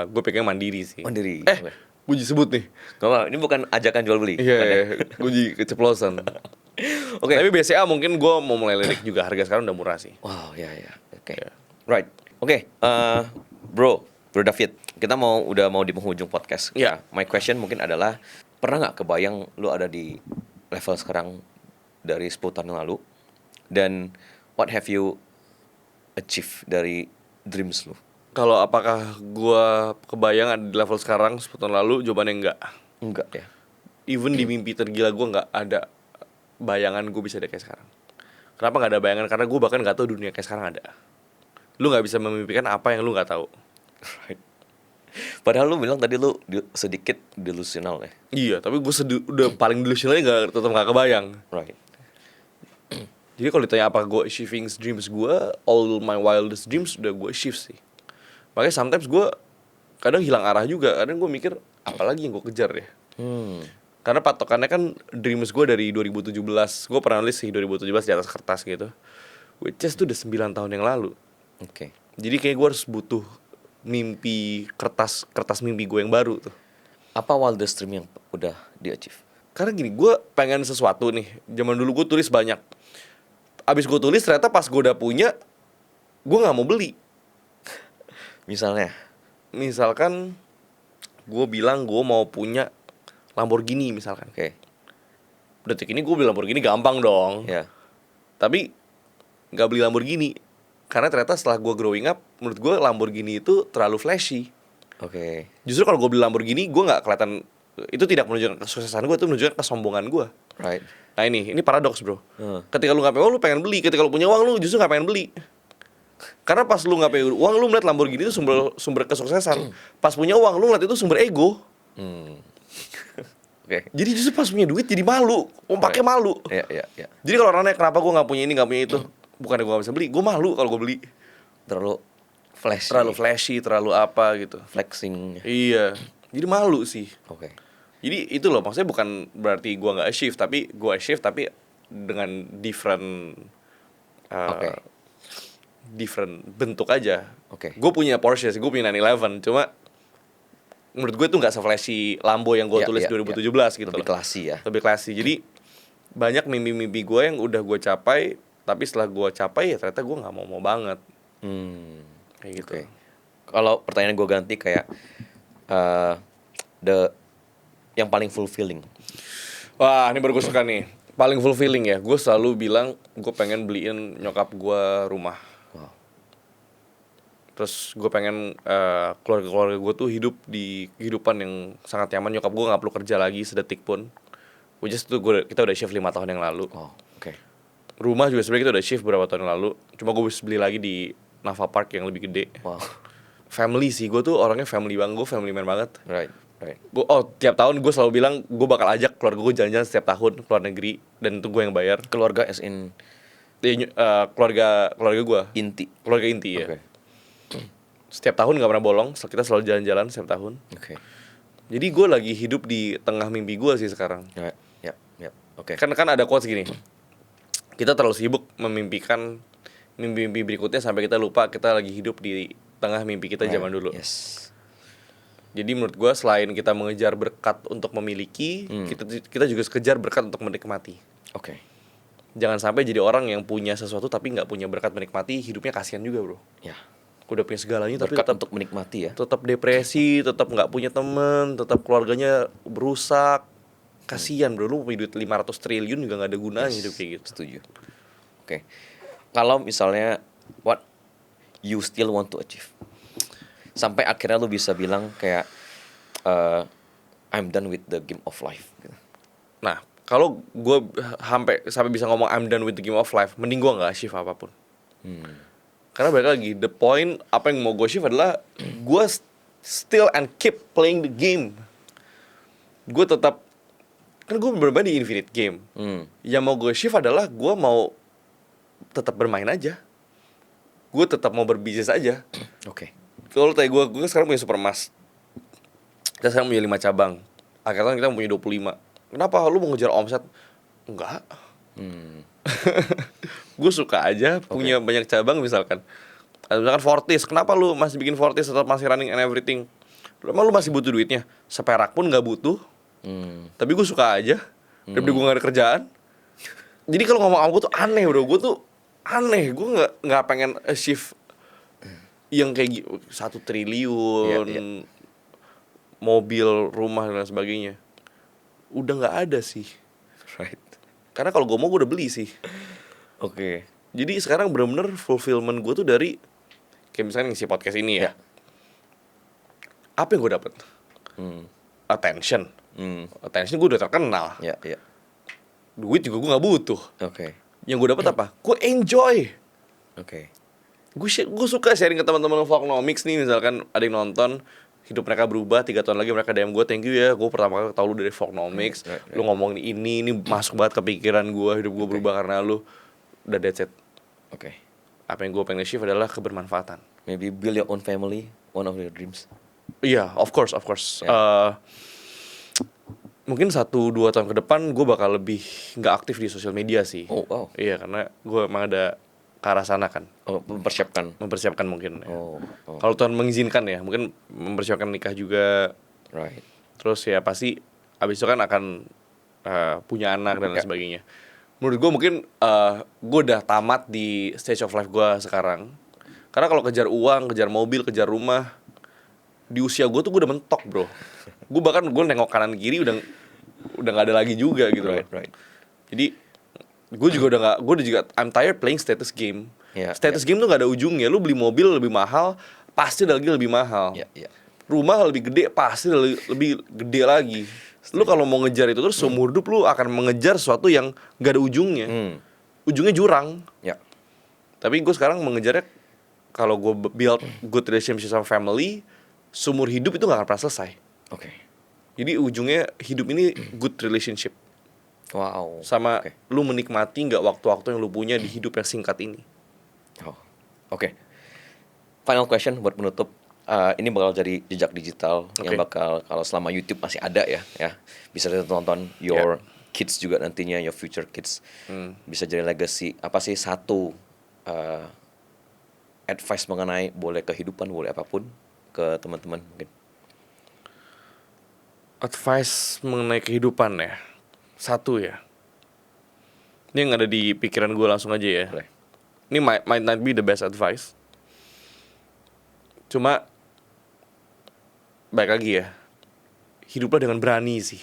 gue pegang Mandiri sih. Mandiri. Gue sebut nih. Gak apa, ini bukan ajakan jual beli. Iya, Bukan ya? gue jadi keceplosan. Oke. Tapi BCA mungkin gue mau mulai lirik juga. Harga sekarang udah murah sih. Wow, ya ya. Oke. Ya. Right. Oke, Bro David, kita udah mau di penghujung podcast. Ya. My question mungkin adalah, pernah nggak kebayang lu ada di level sekarang dari 10 tahun yang lalu? Dan what have you achieve dari dreams lu? Kalau apakah gue kebayang ada di level sekarang 10 tahun lalu? Jawabannya enggak. Enggak ya. Even di mimpi tergila gue nggak ada bayangan gue bisa ada kayak sekarang. Kenapa nggak ada bayangan? Karena gue bahkan nggak tahu dunia kayak sekarang ada. Lu nggak bisa memimpikan apa yang lu nggak tahu. Right. Padahal lu bilang tadi lu sedikit delusional ya. Iya, tapi gue udah paling delusionalnya tetap nggak kebayang. Right. Jadi kalau ditanya apa gue achieving dreams gue, all my wildest dreams udah gue achieve sih. Makanya sometimes gue kadang hilang arah juga. Kadang gue mikir apalagi yang gue kejar ya. Karena patokannya kan dreams gue dari 2017. Gue pernah nulis sih 2017 di atas kertas gitu. Which is tuh udah 9 tahun yang lalu. Oke. Jadi kayak gue harus butuh mimpi kertas mimpi gue yang baru tuh. Apa wildest dream yang udah di-achieve? Karena gini, gue pengen sesuatu nih. Zaman dulu gue tulis banyak. Abis gue tulis ternyata pas gue udah punya, gue nggak mau beli. Misalnya? Misalkan gue bilang gue mau punya Lamborghini misalkan. Oke. Detik ini gue beli Lamborghini gampang dong. Ya. Tapi nggak beli Lamborghini. Karena ternyata setelah gue growing up, menurut gue Lamborghini itu terlalu flashy. Oke. Justru kalau gue beli Lamborghini, gue nggak kelihatan, itu tidak menunjukkan kesuksesan gue, itu menunjukkan kesombongan gue. Right. Nah ini paradoks bro. Ketika lu nggak punya uang, lu pengen beli. Ketika lu punya uang, lu justru nggak pengen beli. Karena pas lu nggak punya uang, lu melihat Lamborghini itu sumber kesuksesan. Pas punya uang, lu ngeliat itu sumber ego. Oke. Jadi justru pas punya duit jadi malu, mau pakai malu. Ya. Jadi kalau orang nanya kenapa gue nggak punya ini, nggak punya itu, bukannya gue nggak bisa beli, gue malu kalau gue beli. Terlalu flash. Terlalu flashy, terlalu apa gitu. Flexing. Iya, jadi malu sih. Oke. Jadi itu loh, maksudnya bukan berarti gue nggak achieve, tapi gue achieve tapi dengan different different bentuk aja. Oke. Gue punya Porsche, gue punya 911, cuma menurut gue itu nggak se-flashy Lambo yang gue tulis 2017 gitu. Lebih loh. klasi ya. Lebih klasi. Jadi banyak mimpi-mimpi gue yang udah gue capai, tapi setelah gue capai ya ternyata gue nggak mau banget. Kayak gitu. Oke. Kalau pertanyaan gue ganti kayak yang paling fulfilling. Wah, ini baru gue suka nih. Paling fulfilling ya, gue selalu bilang gue pengen beliin nyokap gue rumah. Wow. Terus gue pengen keluarga gue tuh hidup di kehidupan yang sangat nyaman. Nyokap gue nggak perlu kerja lagi sedetik pun. Kita udah shift 5 tahun yang lalu. Oh, oke. Rumah juga sebenarnya kita udah shift beberapa tahun yang lalu. Cuma gue bisa beli lagi di Nava Park yang lebih gede. Wow. Family sih, gue tuh orangnya family banget. Gue family man banget. Right. Tiap tahun gue selalu bilang gue bakal ajak keluarga gue jalan-jalan setiap tahun ke luar negeri, dan itu gue yang bayar. Keluarga as in Keluarga gue, inti. keluarga inti ya. Oke. Setiap tahun nggak pernah bolong, kita selalu jalan-jalan setiap tahun. Oke. Jadi gue lagi hidup di tengah mimpi gue sih sekarang. Ya. Oke. Kan ada quotes gini, kita terlalu sibuk memimpikan mimpi-mimpi berikutnya sampai kita lupa kita lagi hidup di tengah mimpi kita zaman dulu. Yes. Jadi menurut gue selain kita mengejar berkat untuk memiliki, kita juga kejar berkat untuk menikmati. Oke. Jangan sampai jadi orang yang punya sesuatu tapi nggak punya berkat menikmati, hidupnya kasihan juga bro. Ya. Udah punya segalanya tapi Berkat tetap untuk menikmati ya. tetap depresi, tetap nggak punya teman, tetap keluarganya berusak. Kasihan bro, lu punya duit 500 triliun juga nggak ada gunanya hidup kayak gitu. Setuju. Oke. Kalau misalnya what you still want to achieve, sampai akhirnya lu bisa bilang kayak I'm done with the game of life gitu. Nah, kalau gue sampai bisa ngomong I'm done with the game of life, mending gue nggak achieve apapun. Karena balik lagi, the point apa yang mau gue achieve adalah gue still and keep playing the game. Gue tetap, kan gue bermain di infinite game. Yang mau gue achieve adalah gue mau tetap bermain aja. Gue tetap mau berbisnis aja. Oke. Kalau tanya gue sekarang punya Supermas. Kita sekarang punya 5 cabang. Akhirnya kita punya 25. Kenapa lu mau ngejar omset? Enggak. Gue suka aja punya banyak cabang misalkan. Misalkan Fortis, kenapa lu masih bikin Fortis tetap masih running and everything? Emang lu masih butuh duitnya? Seperak pun gak butuh. Tapi gue suka aja. Daripada gue gak ada kerjaan. Jadi kalau ngomong sama gue tuh aneh bro. Gue tuh aneh. Gue gak pengen achieve yang kayak 1 triliun, mobil, rumah dan sebagainya. Udah gak ada sih. Right. Karena kalau gue mau gue udah beli sih. Oke. Jadi sekarang bener-bener fulfillment gue tuh dari kayak misalnya ngisi podcast ini ya. Apa yang gue dapet? Attention. Attention gue udah terkenal. Ya. Duit juga gue gak butuh. Oke. Yang gue dapet apa? Gue enjoy. Oke. Gue suka sharing ke teman-teman Vlognomics nih. Misalkan ada yang nonton, hidup mereka berubah, 3 tahun lagi mereka DM gue, thank you ya, gue pertama kali tau lu dari Vlognomics. Lu ngomongin ini masuk banget ke pikiran gue, hidup gue berubah karena lu. Udah that's it. Oke. Apa yang gue pengen achieve adalah kebermanfaatan. Maybe build your own family, one of your dreams. Iya, of course. Mungkin 1-2 tahun ke depan gue bakal lebih nggak aktif di sosial media sih. Oh, wow. Iya, karena gue emang ada ke arah sana kan. Oh, mempersiapkan. Mungkin. Oh. Kalau Tuhan mengizinkan ya, mungkin mempersiapkan nikah juga. Right. Terus ya pasti abis itu kan akan punya anak dan lain sebagainya. Menurut gue mungkin gue udah tamat di stage of life gue sekarang. Karena kalau kejar uang, kejar mobil, kejar rumah, di usia gue tuh gue udah mentok bro. Gue nengok kanan kiri udah nggak ada lagi juga gitu. Right. Jadi gue juga I'm tired playing status game. Status game tuh nggak ada ujungnya. Lu beli mobil lebih mahal, pasti ada lagi lebih mahal. Rumah lebih gede, pasti lebih gede lagi. Lu kalau mau ngejar itu terus seumur hidup lu akan mengejar sesuatu yang nggak ada ujungnya. Ujungnya jurang. Tapi gue sekarang mengejarnya, kalau gue build good relationship sama family, seumur hidup itu gak akan pernah selesai. Oke. Jadi ujungnya hidup ini good relationship. Wow. Sama lu menikmati gak waktu-waktu yang lu punya di hidup yang singkat ini. Oke. Final question buat penutup. Ini bakal jadi jejak digital yang bakal, kalau selama YouTube masih ada ya bisa ditonton your kids juga nantinya, your future kids. Bisa jadi legacy. Apa sih satu advice mengenai boleh kehidupan, boleh apapun ke teman-teman mungkin? Advice mengenai kehidupan ya, satu ya. Ini yang ada di pikiran gue langsung aja ya. Boleh. Ini might not be the best advice. Cuma baik lagi ya, hiduplah dengan berani sih.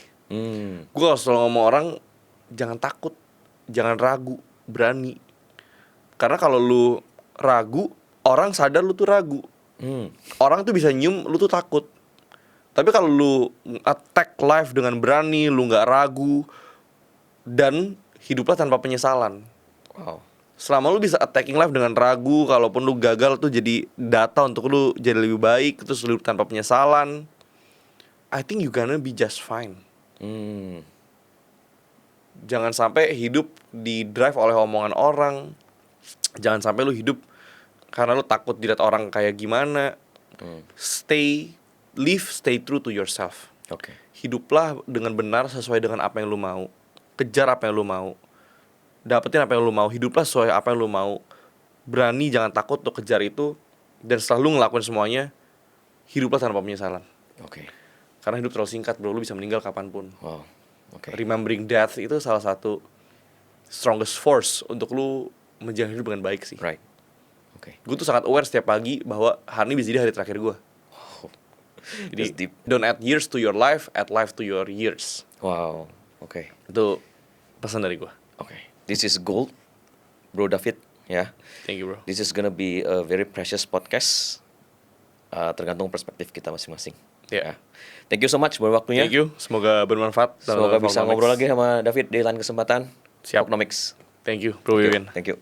Gue kalau selalu ngomong orang, jangan takut, jangan ragu, berani. Karena kalau lu ragu, orang sadar lu tuh ragu. Orang tuh bisa nyium, lu tuh takut. Tapi kalau lu attack life dengan berani, lu nggak ragu, dan hiduplah tanpa penyesalan. Wow. Selama lu bisa attacking life dengan ragu, kalaupun lu gagal tuh jadi data untuk lu jadi lebih baik, terus lu tanpa penyesalan, I think you gonna be just fine. Jangan sampai hidup di drive oleh omongan orang. Jangan sampai lu hidup karena lu takut dilihat orang kayak gimana. Stay true to yourself. Oke. Hiduplah dengan benar sesuai dengan apa yang lu mau. Kejar apa yang lu mau. Dapetin apa yang lu mau. Hiduplah sesuai apa yang lu mau. Berani, jangan takut untuk kejar itu. Dan setelah lu ngelakuin semuanya, hiduplah tanpa penyesalan. Oke. Karena hidup terlalu singkat bro, lu bisa meninggal kapanpun. Wow. Oke. Remembering death itu salah satu strongest force untuk lu menjalani hidup dengan baik sih. Right. Oke. Gue tuh sangat aware setiap pagi bahwa hari ini bisa jadi hari terakhir gue. That's Jadi deep. don't add years to your life, add life to your years. Wow. Oke. Itu pesan dari gue. Oke. This is gold, Bro David. Ya. Thank you bro. This is gonna be a very precious podcast. Tergantung perspektif kita masing-masing. Ya. Thank you so much buat waktunya. Thank you. Semoga bermanfaat. Semoga bisa Vlognomics. ngobrol lagi sama David di lain kesempatan. Siap. Vlognomics. Thank you, Bro Wiwin. Thank you.